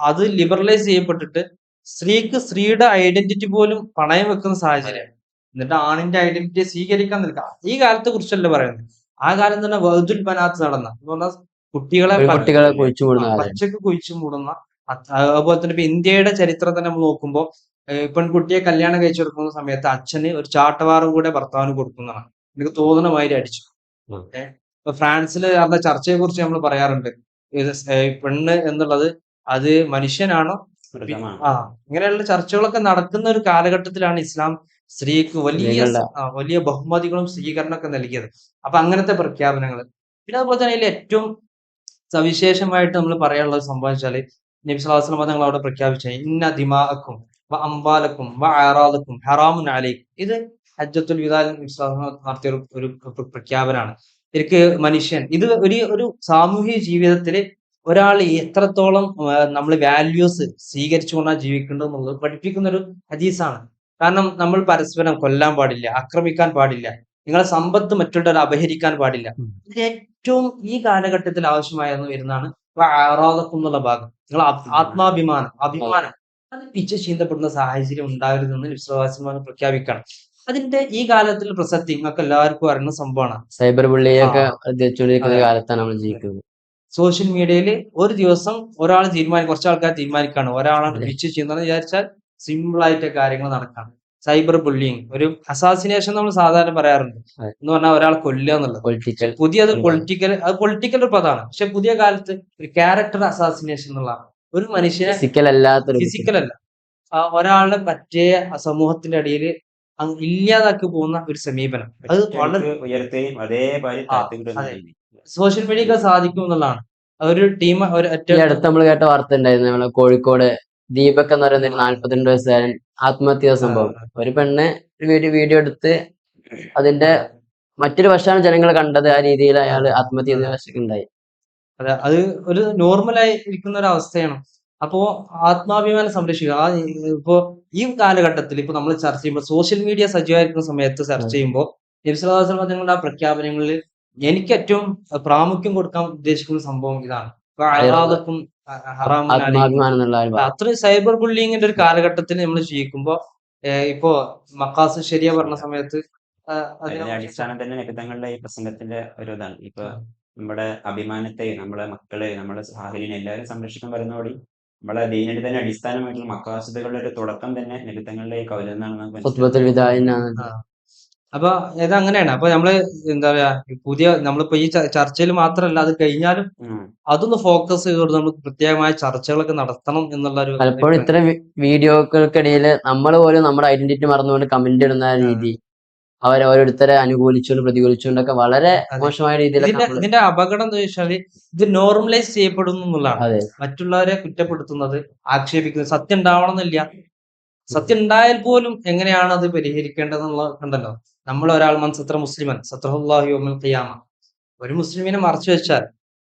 അത് ലിബറലൈസ് ചെയ്യപ്പെട്ടിട്ട് സ്ത്രീക്ക് സ്ത്രീയുടെ ഐഡന്റിറ്റി പോലും പണയം വെക്കുന്ന സാഹചര്യം. എന്നിട്ട് ആണിന്റെ ഐഡന്റിറ്റിയെ സ്വീകരിക്കാൻ നിൽക്കാം. ഈ കാലത്തെ കുറിച്ചല്ല പറയുന്നത്. ആ കാലം തന്നെ വഹദുൽ ബനാത്ത് നടന്ന എന്ന് പറഞ്ഞാൽ കുട്ടികളെ കുട്ടികളെ കുഴിച്ചു കൂടുന്ന കാലം പച്ചക്ക് കുഴിച്ചു മൂടുന്ന. അതുപോലെ തന്നെ ഇപ്പൊ ഇന്ത്യയുടെ ചരിത്രം തന്നെ നമ്മൾ നോക്കുമ്പോൾ പെൺകുട്ടിയെ കല്യാണം കഴിച്ചു കൊടുക്കുന്ന സമയത്ത് അച്ഛന് ഒരു ചാട്ടവാറും കൂടെ ഭർത്താവിന് കൊടുക്കുന്നതാണ്. എനിക്ക് തോന്നുന്ന മാതിരി അടിച്ചു. ഉം. ഇപ്പൊ ഫ്രാൻസിൽ നടന്ന ചർച്ചയെ കുറിച്ച് നമ്മൾ പറയാറുണ്ട്. ഇത് പെണ്ണ് എന്നുള്ളത് അത് മനുഷ്യനാണോ മൃഗമാണ്. ഇങ്ങനെയുള്ള ചർച്ചകളൊക്കെ നടക്കുന്ന ഒരു കാലഘട്ടത്തിലാണ് ഇസ്ലാം സ്ത്രീക്ക് സ്ത്രീകളുടെ വലിയ ബഹുമതികളും സ്വീകരണമൊക്കെ നൽകിയത്. അപ്പൊ അങ്ങനത്തെ പ്രഖ്യാപനങ്ങൾ. പിന്നെ അതുപോലെ തന്നെ അതിൽ ഏറ്റവും സവിശേഷമായിട്ട് നമ്മൾ പറയാനുള്ള സംഭവം വെച്ചാല് നബി സ്വല്ലല്ലാഹു അലൈഹി വസല്ലം തങ്ങൾ അവിടെ പ്രഖ്യാപിച്ച ഇന്ന ദിമാഅക്കും വ അംവാലക്കും വ അറാദക്കും ഹറാമുൻ അലൈക്കും. ഇത് ഹജ്ജത്തുൽ വിദാ നടത്തിയ ഒരു പ്രഖ്യാപനമാണ്. ശരിക്ക് മനുഷ്യൻ ഇത് ഒരു സാമൂഹിക ജീവിതത്തില് ഒരാൾ എത്രത്തോളം നമ്മൾ വാല്യൂസ് സ്വീകരിച്ചുകൊണ്ടാണ് ജീവിക്കേണ്ടത് എന്നുള്ളത് പഠിപ്പിക്കുന്ന ഒരു ഹദീസാണ്. കാരണം നമ്മൾ പരസ്പരം കൊല്ലാൻ പാടില്ല, ആക്രമിക്കാൻ പാടില്ല, നിങ്ങളെ സമ്പത്ത് മറ്റുള്ളവർ അപഹരിക്കാൻ പാടില്ല. ഇതിൽ ഏറ്റവും ഈ കാലഘട്ടത്തിൽ ആവശ്യമായെന്ന് വരുന്നതാണ് ആറാദക്കും എന്നുള്ള ഭാഗം. നിങ്ങൾ അഭിമാനം അത് പിച്ച ചീന്തപ്പെടുന്ന സാഹചര്യം ഉണ്ടാകരുതെന്ന് വിശ്വാസമാണ് പ്രഖ്യാപിക്കണം. അതിന്റെ ഈ കാലത്തിൽ പ്രസക്തി നിങ്ങൾക്ക് എല്ലാവർക്കും അറിയുന്ന സംഭവമാണ്. സൈബർ ബുള്ളിയൊക്കെ എത്തിച്ചുകൊണ്ടിരിക്കുന്ന കാലത്താണ് നമ്മൾ ജീവിക്കുന്നത്. സോഷ്യൽ മീഡിയയിൽ ഒരു ദിവസം ഒരാൾ കുറച്ച് ആൾക്കാർ തീരുമാനിക്കാണ് ഒരാളാണ് പിച്ച് ചെയ്യുന്നതെന്ന് വിചാരിച്ചാൽ സിമ്പിൾ ആയിട്ട് കാര്യങ്ങൾ നടക്കാണ്. സൈബർ ബുള്ളിങ് ഒരു അസാസിനേഷൻ നമ്മൾ സാധാരണ പറയാറുണ്ട്. എന്ന് പറഞ്ഞാൽ ഒരാൾ കൊല്ലുക എന്നുള്ളത്. പുതിയത് പൊളിറ്റിക്കൽ ഒരു പദമാണ്. പക്ഷെ പുതിയ കാലത്ത് ഒരു ക്യാരക്ടർ അസാസിനേഷൻ എന്നുള്ള ഒരു മനുഷ്യനെ ഫിസിക്കൽ അല്ല, ഒരാളുടെ മറ്റേ സമൂഹത്തിന്റെ ഇടയിൽ ഇല്ലാതാക്കി പോകുന്ന ഒരു സമീപനം. അത് വളരെ ഉയർത്തുകയും സോഷ്യൽ മീഡിയക്ക് സാധിക്കും എന്നുള്ളതാണ്. ഒരു ടീം അടുത്ത് നമ്മൾ കേട്ട വാർത്ത ഉണ്ടായിരുന്നു. നമ്മളെ കോഴിക്കോട് ദീപക് എന്ന് പറയുന്ന 42 വയസ്സുകാരൻ ആത്മഹത്യ ചെയ്ത സംഭവം. ഒരു പെണ്ണ് വീഡിയോ എടുത്ത് അതിന്റെ മറ്റൊരു വശമാണ് ജനങ്ങൾ കണ്ടത്. ആ രീതിയിൽ അയാൾ ആത്മഹത്യ ചെയ്ത വശക്കുണ്ടായി. അതെ, അത് ഒരു നോർമലായി ഇരിക്കുന്ന ഒരു അവസ്ഥയാണ്. അപ്പോ ആത്മാഭിമാനം സംരക്ഷിക്കുക. ഇപ്പോ ഈ കാലഘട്ടത്തിൽ ഇപ്പൊ നമ്മൾ ചർച്ച ചെയ്യുമ്പോൾ സോഷ്യൽ മീഡിയ സജീവമായിരിക്കുന്ന സമയത്ത് ചർച്ച ചെയ്യുമ്പോൾ നബി സല്ലല്ലാഹു അലൈഹി വസല്ലം തങ്ങളുടെ ആ പ്രഖ്യാപനങ്ങളിൽ എനിക്ക് ഏറ്റവും പ്രാമുഖ്യം കൊടുക്കാൻ ഉദ്ദേശിക്കുന്ന സംഭവം ഇതാണ്. അത്രയും സൈബർ ബുള്ളിങ്ങിന്റെ ഒരു കാലഘട്ടത്തിൽ നമ്മൾ ജീവിക്കുമ്പോ ഇപ്പോ മക്കാസ് ശരിയ പറഞ്ഞ സമയത്ത് അടിസ്ഥാനം തന്നെ നബിതങ്ങളുടെ ഈ പ്രസംഗത്തിന്റെ ഒരു ഇതാണ്. ഇപ്പൊ നമ്മുടെ അഭിമാനത്തെ, നമ്മുടെ മക്കളെ, നമ്മുടെ സാഹചര്യം എല്ലാവരും സംരക്ഷിക്കാൻ വരുന്നതോടെ നമ്മളെ ദീനിന്റെ തന്നെ അടിസ്ഥാനമായിട്ടുള്ള മക്കാസിദുകളുടെ ഒരു തുടക്കം തന്നെ നബിതങ്ങളുടെ ഈ കൗലെന്നാണ്. അപ്പൊ ഇത് അങ്ങനെയാണ്. അപ്പൊ നമ്മള് എന്താ പറയാ പുതിയ നമ്മളിപ്പോ ഈ ചർച്ചയിൽ മാത്രമല്ല, അത് കഴിഞ്ഞാലും അതൊന്ന് ഫോക്കസ് ചെയ്തോണ്ട് നമ്മൾ പ്രത്യേകമായ ചർച്ചകളൊക്കെ നടത്തണം എന്നുള്ള ഒരു. പലപ്പോഴും ഇത്തരം വീഡിയോകൾക്കിടയിൽ നമ്മൾ പോലും നമ്മുടെ ഐഡന്റിറ്റി മറന്നുകൊണ്ട് കമന്റ് ഇടുന്ന രീതി, അവരെ ഓരോരുത്തരെ അനുകൂലിച്ചുകൊണ്ട് പ്രതികൂലിച്ചുകൊണ്ടൊക്കെ വളരെ മോശമായ രീതിയിൽ. ഇതിന്റെ അപകടം എന്താ വെച്ചാല് ഇത് നോർമലൈസ് ചെയ്യപ്പെടുന്നു എന്നുള്ളതാണ്. മറ്റുള്ളവരെ കുറ്റപ്പെടുത്തുന്നത്, ആക്ഷേപിക്കുന്നത്. സത്യം ഉണ്ടാവണമെന്നില്ല. സത്യം ഉണ്ടായാൽ പോലും എങ്ങനെയാണ് അത് പരിഹരിക്കേണ്ടതെന്നുള്ള കണ്ടല്ലോ. നമ്മൾ ഒരാൾ സത്ര മുസ്ലിമൻ സത്രഹുല്ലാഹി യൗമൽ ഖിയാമ, ഒരു മുസ്ലിമിനെ മറച്ചു വെച്ചാൽ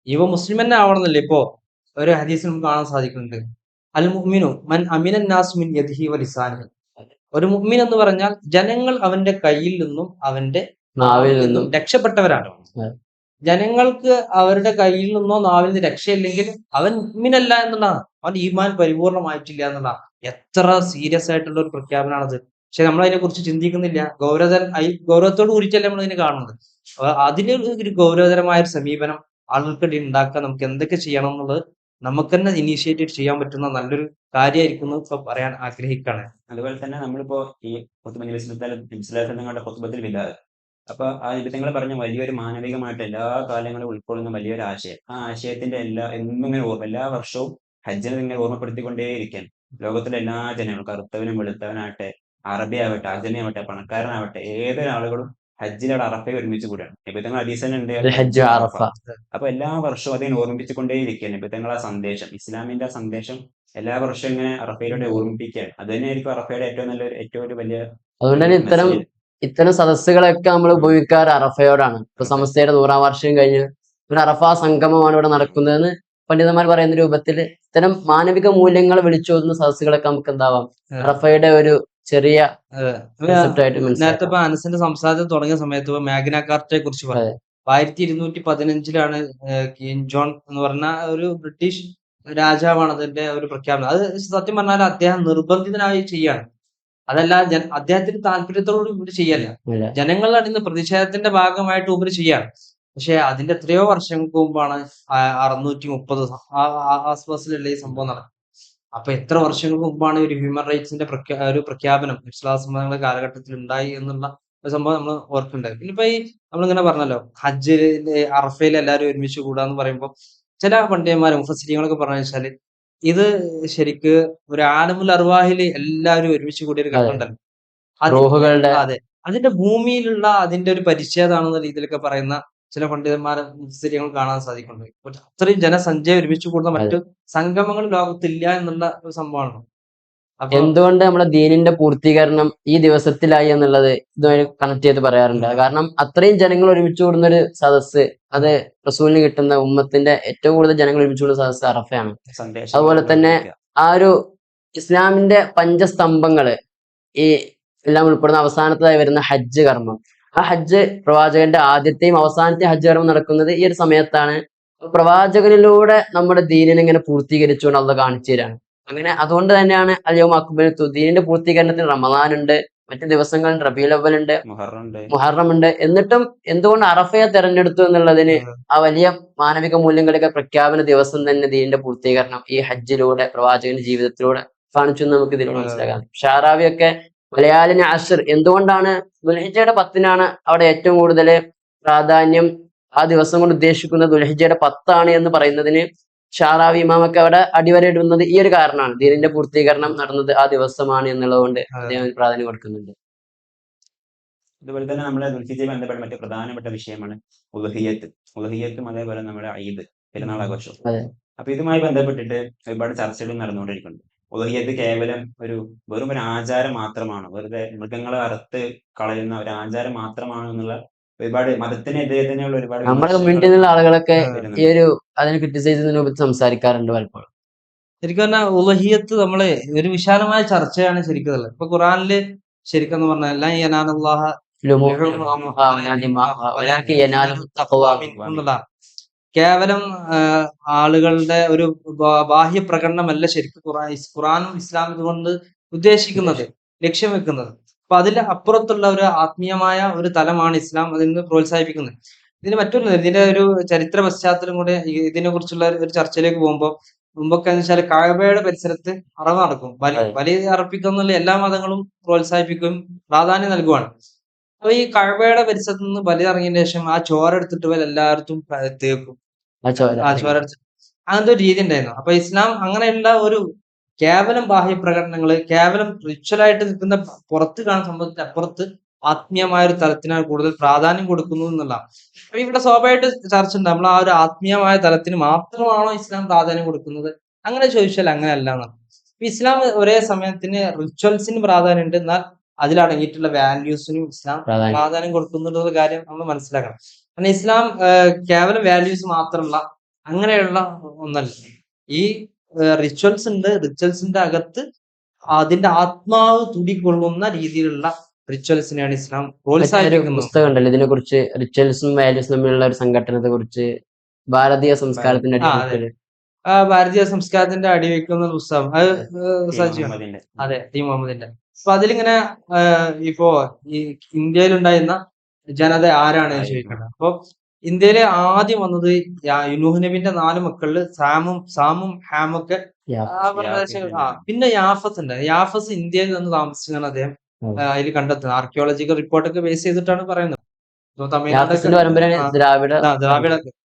ഇവ മുസ്ലിം തന്നെ ആവണമെന്നില്ല. ഇപ്പോ ഒരു ഹദീസിൽ നമുക്ക് കാണാൻ സാധിക്കുന്നുണ്ട്, അൽ മുഅ്മിനു മൻ അമിനൻ നാസ് മിൻ യദിഹി വ ലിസാനിഹി. ഒരു മുഅ്മിൻ എന്ന് പറഞ്ഞാൽ ജനങ്ങൾ അവന്റെ കയ്യിൽ നിന്നും അവന്റെ നാവിൽ നിന്നും രക്ഷപ്പെട്ടവരാണ്. ജനങ്ങൾക്ക് അവരുടെ കയ്യിൽ നിന്നോ നാവിൽ നിന്ന് രക്ഷയില്ലെങ്കിൽ അവൻ മുഅ്മിനല്ല എന്നുള്ളതാണ്. അവൻ ഈമാൻ പരിപൂർണമായിട്ടില്ല എന്നുള്ളതാണ്. എത്ര സീരിയസ് ആയിട്ടുള്ള ഒരു പ്രഖ്യാപനമാണത്. പക്ഷെ നമ്മൾ അതിനെ കുറിച്ച് ചിന്തിക്കുന്നില്ല. ഗൗരവത്തോട് കൂടിയിട്ടല്ലേ നമ്മൾ ഇതിനെ കാണുന്നത്. അതിന് ഒരു ഗൗരവതരമായ ഒരു സമീപനം ആളുകൾക്കിടയിൽ ഉണ്ടാക്കാൻ നമുക്ക് എന്തൊക്കെ ചെയ്യണം എന്നുള്ളത് നമുക്ക് തന്നെ ഇനീഷ്യേറ്റീവ് ചെയ്യാൻ പറ്റുന്ന നല്ലൊരു കാര്യമായിരിക്കും എന്ന് ഇപ്പൊ പറയാൻ ആഗ്രഹിക്കുകയാണ്. അതുപോലെ തന്നെ നമ്മളിപ്പോ ഈ നിങ്ങളുടെ ഹുത്ബത്തിൽ വിലാദ്, അപ്പൊ ആ നിബിധങ്ങൾ പറഞ്ഞ വലിയൊരു മാനവികമായിട്ട് എല്ലാ കാലങ്ങളും ഉൾക്കൊള്ളുന്ന വലിയൊരു ആശയം. ആ ആശയത്തിന്റെ എന്നും ഇങ്ങനെ എല്ലാ വർഷവും ഹജ്ജിനെ ഇങ്ങനെ ഓർമ്മപ്പെടുത്തിക്കൊണ്ടേയിരിക്കാൻ ലോകത്തിലെ എല്ലാ ജനങ്ങളും, കറുത്തവനും വെളുത്തവനാവട്ടെ, അറബി ആവട്ടെ, അജമി ആവട്ടെ, പണക്കാരനാവട്ടെ, ഏതൊരാളുകളും ഹജ്ജിലവിടെ അറഫയിൽ ഒരുമിച്ച് കൂടിയാണ്. നിബിധങ്ങൾ ഹദീസിലുണ്ട് ഹജ്ജ് അറഫ. അപ്പൊ എല്ലാ വർഷവും അതിനെ ഓർമ്മിപ്പിച്ചുകൊണ്ടേയിരിക്കുക. നിബിധങ്ങളെ സന്ദേശം, ഇസ്ലാമിന്റെ സന്ദേശം എല്ലാ വർഷവും ഇങ്ങനെ അറഫയിലൂടെ ഓർമ്മിപ്പിക്കുകയാണ്. അത് തന്നെയായിരിക്കും അറഫയുടെ ഏറ്റവും ഒരു വലിയ അതുകൊണ്ട് തന്നെ ഇത്തരം സദസ്സുകളൊക്കെ നമ്മൾ ഉപയോഗിക്കാറ് അറഫയോടാണ്. ഇപ്പൊ സമസ്തയുടെ 100-ാം വാർഷികം കഴിഞ്ഞ് ഒരു അറഫ സംഗമമാണ് ഇവിടെ നടക്കുന്നതെന്ന് പണ്ഡിതന്മാർ പറയുന്ന രൂപത്തിൽ ഇത്തരം മാനവിക മൂല്യങ്ങൾ വിളിച്ചോതുന്ന സദസ്സുകളൊക്കെ നമുക്ക് എന്താവാം അറഫയുടെ ഒരു ചെറിയ ആയിട്ട് നേരത്തെ ഇപ്പൊ അനസിന്റെ സംസാരത്തിൽ തുടങ്ങിയ സമയത്ത് മാഗ്ന കാർട്ടയെ കുറിച്ച് പറഞ്ഞു. 1215 കിങ് ജോൺ എന്ന് പറഞ്ഞ ഒരു ബ്രിട്ടീഷ് രാജാവാണ് അതിന്റെ ഒരു പ്രഖ്യാപനം. അത് സത്യം പറഞ്ഞാൽ അദ്ദേഹം നിർബന്ധിതനായി ചെയ്യാണ്. അതല്ല അദ്ദേഹത്തിന്റെ താല്പര്യത്തോട് ഉപരി ചെയ്യല്ല, ജനങ്ങളുടെ അടുത്ത് പ്രതിഷേധത്തിന്റെ ഭാഗമായിട്ട് ഉപരി ചെയ്യാണ്. പക്ഷെ അതിന്റെ എത്രയോ വർഷങ്ങൾക്ക് മുമ്പാണ് 630 ആസ്പാസിലുള്ള ഈ സംഭവം നടക്കുന്നത്. അപ്പൊ എത്ര വർഷങ്ങൾക്ക് മുമ്പാണ് ഒരു ഹ്യൂമൻ റൈറ്റ്സിന്റെ ഒരു പ്രഖ്യാപനം വിശ്വാസങ്ങളുടെ കാലഘട്ടത്തിൽ ഉണ്ടായി എന്നുള്ള ഒരു സംഭവം നമ്മൾ ഓർക്കുന്നുണ്ടായി. പിന്നിപ്പോ ഈ നമ്മളിങ്ങനെ പറഞ്ഞല്ലോ ഹജ്ജില് അറഫയിൽ എല്ലാവരും ഒരുമിച്ച് കൂടാന്ന് പറയുമ്പോൾ ചില പണ്ഡിതന്മാരും മുഫസ്സിരീങ്ങളൊക്കെ പറഞ്ഞു വെച്ചാല് ഇത് ശരിക്ക് ഒരു ആലമുൽ അർവാഹില് എല്ലാവരും ഒരുമിച്ച് കൂടിയ ഒരു ഘട്ടമുണ്ടല്ലോ, അതെ, അതിന്റെ ഭൂമിയിലുള്ള അതിന്റെ ഒരു പരിച്ഛേദമാണെന്ന രീതിയിലൊക്കെ പറയുന്ന ചില പണ്ഡിതന്മാരെ മുഫസ്സിരീങ്ങൾ കാണാൻ സാധിക്കുന്നുണ്ട്. അത്രയും ജനസഞ്ചയം ഒരുമിച്ച് കൂടുന്ന മറ്റു സംഗമങ്ങൾ ലോകത്തില്ല എന്നുള്ള ഒരു സംഭവമാണ്. എന്തുകൊണ്ട് നമ്മുടെ ദീനിന്റെ പൂർത്തീകരണം ഈ ദിവസത്തിലായി എന്നുള്ളത് ഇതുമായി കണക്ട് ചെയ്ത് പറയാറുണ്ട്. കാരണം അത്രയും ജനങ്ങൾ ഒരുമിച്ച് കൂടുന്ന ഒരു സദസ്സ്, അത് റസൂലിന് കിട്ടുന്ന ഉമ്മത്തിന്റെ ഏറ്റവും കൂടുതൽ ജനങ്ങൾ ഒരുമിച്ച് കൂടുന്ന സദസ്സ് അറഫയാണ്. അതുപോലെ തന്നെ ആ ഒരു ഇസ്ലാമിന്റെ പഞ്ചസ്തംഭങ്ങള് ഈ എല്ലാം ഉൾപ്പെടുന്ന അവസാനത്തായി വരുന്ന ഹജ്ജ് കർമ്മം, ആ ഹജ്ജ് പ്രവാചകന്റെ ആദ്യത്തെയും അവസാനത്തെയും ഹജ്ജ് കർമ്മം നടക്കുന്നത് ഈ ഒരു സമയത്താണ്. പ്രവാചകനിലൂടെ നമ്മുടെ ദീനിനെ ഇങ്ങനെ പൂർത്തീകരിച്ചുകൊണ്ട് അള്ളാഹ് കാണിച്ചു തരാണ്. അങ്ങനെ അതുകൊണ്ട് തന്നെയാണ് അൽയൗമ അക്മൽതു, ദീനിന്റെ പൂർത്തീകരണത്തിന് റമദാൻ ഉണ്ട്, മറ്റു ദിവസങ്ങളിൽ റബീഉൽ അവ്വൽ ഉണ്ട്, മുഹറം ഉണ്ട്. എന്നിട്ടും എന്തുകൊണ്ട് അറഫയെ തെരഞ്ഞെടുത്തു എന്നുള്ളതിന് ആ വലിയ മാനവിക മൂല്യങ്ങളൊക്കെ പ്രഖ്യാപന ദിവസം തന്നെ ദീനിന്റെ പൂർത്തീകരണം ഈ ഹജ്ജിലൂടെ പ്രവാചകന്റെ ജീവിതത്തിലൂടെ കാണിച്ചു എന്ന് നമുക്ക് ഇതിലൂടെ മനസ്സിലാക്കാം. ഷാറാവിയൊക്കെ വലയാലിന് അശ്ർ, എന്തുകൊണ്ടാണ് ദുൽഹിജ്ജയുടെ 10-നാണ് അവിടെ ഏറ്റവും കൂടുതൽ പ്രാധാന്യം, ആ ദിവസം കൊണ്ട് ഉദ്ദേശിക്കുന്നത് ദുൽഹിജ്ജയുടെ 10 എന്ന് പറയുന്നതിന് ഷാറാവി ഇമാമൊക്കെ അവിടെ അടിവരയിടുന്നത് ഈ ഒരു കാരണമാണ്. ദീനിന്റെ പൂർത്തീകരണം നടന്നത് ആ ദിവസമാണ് എന്നുള്ളത് കൊണ്ട് അദ്ദേഹം പ്രാധാന്യം കൊടുക്കുന്നുണ്ട്. അതുപോലെ തന്നെ നമ്മുടെ ദുൽഹിജ്ജയുമായി ബന്ധപ്പെട്ട മറ്റു പ്രധാനപ്പെട്ട വിഷയമാണ് ഉളുഹിയ്യത്തും അതേപോലെ നമ്മുടെ ഈദ് പെരുന്നാൾ ആഘോഷം. അപ്പൊ ഇതുമായി ബന്ധപ്പെട്ടിട്ട് ഒരുപാട് ചർച്ചകൾ നടന്നുകൊണ്ടിരിക്കുന്നുണ്ട്. ഉളുഹിയ്യത്ത് കേവലം വെറും ഒരു ആചാരം മാത്രമാണ്, വെറുതെ മൃഗങ്ങളെ അറുത്ത് കളയുന്ന ഒരു ആചാരം മാത്രമാണ് എന്നുള്ള ഒരുപാട് മതത്തിനെതിരെ തന്നെയുള്ള ഒരുപാട് നമ്മുടെ കമ്മ്യൂണിറ്റിയിലുള്ള ആളുകളൊക്കെ ഈ ഒരു അതിനെ ക്രിറ്റിസൈസ് ചെയ്യുന്നതിനെ പറ്റി സംസാരിക്കാറുണ്ട് പലപ്പോഴും. ശരിക്കും പറഞ്ഞാൽ ഉളുഹിയ്യത്ത് നമ്മള് ഒരു വിശാലമായ ചർച്ചയാണ് ശരിക്കും ഉള്ളത്. ഇപ്പൊ ഖുറാനില് ശരിക്കും എന്ന് പറഞ്ഞാൽ കേവലം ആളുകളുടെ ഒരു ബാഹ്യ പ്രകടനമല്ല ശരിക്കും ഖുറാനും ഇസ്ലാം കൊണ്ട് ഉദ്ദേശിക്കുന്നത്, ലക്ഷ്യം വെക്കുന്നത്. അപ്പൊ അതിൽ അപ്പുറത്തുള്ള ഒരു ആത്മീയമായ ഒരു തലമാണ് ഇസ്ലാം അതിൽ നിന്ന് പ്രോത്സാഹിപ്പിക്കുന്നത്. ഇതിന് മറ്റൊരു ഇതിന്റെ ഒരു ചരിത്ര പശ്ചാത്തലം കൂടെ ഇതിനെ കുറിച്ചുള്ള ഒരു ചർച്ചയിലേക്ക് പോകുമ്പോൾ മുമ്പൊക്കെ എന്ന് വെച്ചാൽ കഅബയുടെ പരിസരത്ത് അറവ് നടക്കും, ബലി അർപ്പിക്കുന്ന എല്ലാ മതങ്ങളും പ്രോത്സാഹിപ്പിക്കുകയും പ്രാധാന്യം നൽകുവാണ്. അപ്പൊ ഈ കഅബയുടെ പരിസരത്ത് നിന്ന് ബലി ഇറങ്ങിയതിനു ശേഷം ആ ചോര എടുത്തിട്ട് എല്ലായിടത്തും തേക്കും, ആ ചോര എടുത്തിട്ട് അങ്ങനത്തെ ഒരു രീതി ഉണ്ടായിരുന്നു. അപ്പൊ ഇസ്ലാം അങ്ങനെയുള്ള ഒരു കേവലം ബാഹ്യ പ്രകടനങ്ങള്, കേവലം റിച്വലായിട്ട് നിൽക്കുന്ന പുറത്ത് കാണുന്ന സംഭവത്തിന്റെ അപ്പുറത്ത് ആത്മീയമായ ഒരു തലത്തിനാണ് കൂടുതൽ പ്രാധാന്യം കൊടുക്കുന്നത് എന്നുള്ളതാണ്. അപ്പൊ ഇവിടെ സ്വാഭാവികമായിട്ട് ചർച്ച ഉണ്ട്, നമ്മൾ ആ ഒരു ആത്മീയമായ തലത്തിന് മാത്രമാണോ ഇസ്ലാം പ്രാധാന്യം കൊടുക്കുന്നത്? അങ്ങനെ ചോദിച്ചാൽ അങ്ങനെയല്ല എന്നാണ്. ഇസ്ലാം ഒരേ സമയത്തിന് റിച്വൽസിന് പ്രാധാന്യം ഉണ്ട്, എന്നാൽ അതിലടങ്ങിയിട്ടുള്ള വാല്യൂസിനും ഇസ്ലാം പ്രാധാന്യം കൊടുക്കുന്നുള്ള കാര്യം നമ്മൾ മനസ്സിലാക്കണം. കാരണം ഇസ്ലാം കേവലം വാല്യൂസ് മാത്രമല്ല, അങ്ങനെയുള്ള ഒന്നല്ല. ഈ റിച്വൽസ് ഉണ്ട്, റിച്വൽസിന്റെ അകത്ത് അതിന്റെ ആത്മാവ് തുടികൊള്ളുന്ന രീതിയിലുള്ള റിച്വൽസിനെയാണ് ഇസ്ലാം പ്രോത്സാഹിപ്പിക്കുന്നത്. പുസ്തകം ഉണ്ടല്ലോ ഇതിനെ കുറിച്ച്, റിച്വൽസും വാല്യൂസും തമ്മിലുള്ള ഒരു സംഘടനത്തെ കുറിച്ച്, ഭാരതീയ സംസ്കാരത്തിന്റെ ഭാരതീയ സംസ്കാരത്തിന്റെ അടിവെക്കുന്ന പുസ്തകം, അത് അതെ ടി മുഹമ്മദിന്റെ. അപ്പൊ അതിലിങ്ങനെ ഇപ്പോ ഈ ഇന്ത്യയിലുണ്ടായിരുന്ന ജനത ആരാണ് ചോദിക്കുന്നത്. അപ്പൊ ഇന്ത്യയിലെ ആദ്യം വന്നത് നൂഹ് നബിന്റെ 4 മക്കളില് സാമും ഹാമൊക്കെ ആ പ്രദേശങ്ങൾ. പിന്നെ യാഫസ് ഉണ്ട്. യാഫസ് ഇന്ത്യയിൽ നിന്ന് താമസിച്ചാണ് അദ്ദേഹം അതിൽ കണ്ടെത്തുന്നത്. ആർക്കിയോളജിക്കൽ റിപ്പോർട്ടൊക്കെ ബേസ് ചെയ്തിട്ടാണ് പറയുന്നത്. തമിഴ്നാടൊക്കെ ദ്രാവിഡ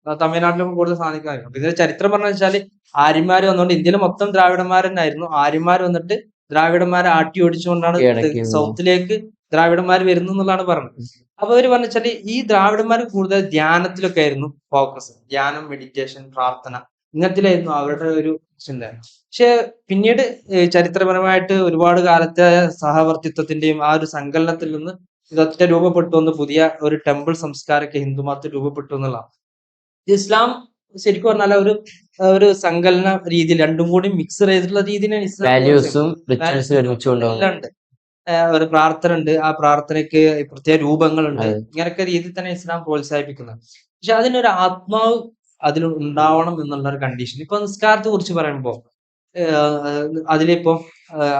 തമിഴ്നാട്ടിലൊക്കെ കൂടുതൽ സാധിക്കാൻ. അപ്പൊ ഇതിന്റെ ചരിത്രം പറഞ്ഞു വെച്ചാല് ആര്യന്മാര് വന്നുകൊണ്ട് ഇന്ത്യയിൽ മൊത്തം ദ്രാവിഡന്മാർ തന്നെയായിരുന്നു. ആര്യന്മാർ വന്നിട്ട് ദ്രാവിഡന്മാരെ ആട്ടി ഓടിച്ചുകൊണ്ടാണ് സൗത്തിലേക്ക് ദ്രാവിഡന്മാർ വരുന്നു എന്നുള്ളതാണ് പറഞ്ഞത്. അപ്പൊ അവര് പറഞ്ഞാല് ഈ ദ്രാവിഡന്മാർ കൂടുതൽ ധ്യാനത്തിലൊക്കെ ആയിരുന്നു ഫോക്കസ്. ധ്യാനം, മെഡിറ്റേഷൻ, പ്രാർത്ഥന, ഇങ്ങനത്തിലായിരുന്നു അവരുടെ ഒരു ചിന്ത. പക്ഷെ പിന്നീട് ചരിത്രപരമായിട്ട് ഒരുപാട് കാലത്തെ സഹവർത്തിത്വത്തിന്റെയും ആ ഒരു സങ്കലനത്തിൽ നിന്ന് ഇതൊക്കെ രൂപപ്പെട്ടു വന്ന് പുതിയ ഒരു ടെമ്പിൾ സംസ്കാരമൊക്കെ ഹിന്ദുമതത്തിൽ രൂപപ്പെട്ടു എന്നുള്ളതാണ്. ഇസ്ലാം ശരിക്കും പറഞ്ഞാൽ ഒരു സങ്കലന രീതി, രണ്ടും കൂടി മിക്സ് ചെയ്തിട്ടുള്ള രീതിയിലാണ് ഇസ്ലാം. എല്ലാം ഉണ്ട്. ഒരു പ്രാർത്ഥന ഉണ്ട്, ആ പ്രാർത്ഥനയ്ക്ക് പ്രത്യേക രൂപങ്ങളുണ്ട്. ഇങ്ങനൊക്കെ രീതിയിൽ തന്നെ ഇസ്ലാം പ്രോത്സാഹിപ്പിക്കുന്നത്. പക്ഷെ അതിനൊരു ആത്മാവ് അതിൽ ഉണ്ടാവണം എന്നുള്ള ഒരു കണ്ടീഷൻ. ഇപ്പൊ നിസ്കാരത്തെ കുറിച്ച് പറയുമ്പോ അതിലിപ്പോ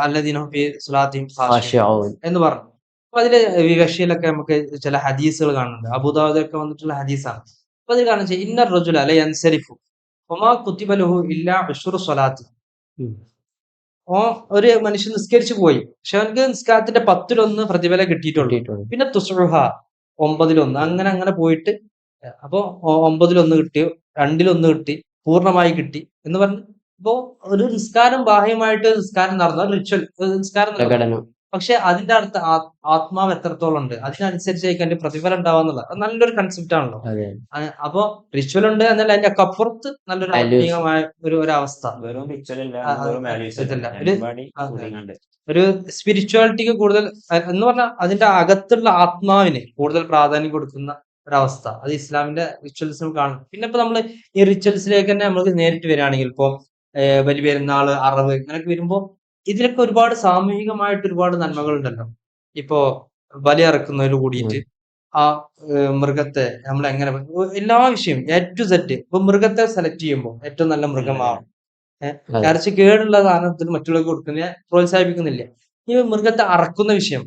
അല്ലദീന ഫീ സ്വലാത്തിഹിം ഖാശിഊൻ എന്ന് പറഞ്ഞു. അപ്പൊ അതില് വിവക്ഷയിലൊക്കെ നമുക്ക് ചില ഹദീസുകൾ കാണുന്നുണ്ട്. അബൂദാവൂദിലൊക്കെ വന്നിട്ടുള്ള ഹദീസാണ്. അപ്പൊ അതിൽ കാണുന്ന ഇന്ന റജുല ല യൻസരിഫു വമാ കുതിബ ലഹു ഇല്ലാ ഉശ്റു സ്വലാത്തി. ഒരു മനുഷ്യൻ നിസ്കരിച്ചു പോയി, പക്ഷെ അവനക്ക് നിസ്കാരത്തിന്റെ 10-1 പ്രതിഫലം കിട്ടിയിട്ടുള്ളൂ. പിന്നെ തുസ്റുഹ 9-1 അങ്ങനെ പോയിട്ട്, അപ്പൊ 9-1 കിട്ടി, 2-1 കിട്ടി, പൂർണ്ണമായി കിട്ടി എന്ന് പറഞ്ഞു. അപ്പോ ഒരു നിസ്കാരം ബാഹ്യമായിട്ട് നിസ്കാരം നടന്ന റിച്വൽ നിസ്കാരം നടന്നു. പക്ഷെ അതിന്റെ അടുത്ത് ആത്മാവ് എത്രത്തോളം ഉണ്ട്, അതിനനുസരിച്ചായിരിക്കും അതിന്റെ പ്രതിഫലം ഉണ്ടാവാന്നുള്ള നല്ലൊരു കൺസെപ്റ്റ് ആണല്ലോ. അപ്പൊ റിച്വൽ ഉണ്ട് എന്നല്ല, അതിന്റെ ഒക്കെ അപ്പുറത്ത് നല്ലൊരു ആത്മീയമായ ഒരു അവസ്ഥ, ഒരു സ്പിരിച്വാലിറ്റിക്ക് കൂടുതൽ എന്ന് പറഞ്ഞാൽ അതിന്റെ അകത്തുള്ള ആത്മാവിന് കൂടുതൽ പ്രാധാന്യം കൊടുക്കുന്ന ഒരവസ്ഥ, അത് ഇസ്ലാമിന്റെ റിച്വൽസിനും കാണും. പിന്നെ ഇപ്പൊ നമ്മള് ഈ റിച്വൽസിലേക്ക് തന്നെ നമുക്ക് നേരിട്ട് വരികയാണെങ്കിൽ, ഇപ്പൊ ബലി പെരുന്നാള്, അറവ്, ഇങ്ങനെയൊക്കെ വരുമ്പോ ഇതിലൊക്കെ ഒരുപാട് സാമൂഹികമായിട്ട് ഒരുപാട് നന്മകൾ ഉണ്ടല്ലോ. ഇപ്പോ ബലി അറക്കുന്നതിൽ കൂടിയിട്ട് ആ മൃഗത്തെ നമ്മൾ എങ്ങനെ, എല്ലാ വിഷയം A to Z. ഇപ്പൊ മൃഗത്തെ സെലക്ട് ചെയ്യുമ്പോൾ ഏറ്റവും നല്ല മൃഗമാണ്. ഇറച്ചി കേടുള്ള സാധനത്തിന് മറ്റുള്ളവർക്ക് കൊടുക്കുന്ന പ്രോത്സാഹിപ്പിക്കുന്നില്ല. ഈ മൃഗത്തെ അറക്കുന്ന വിഷയം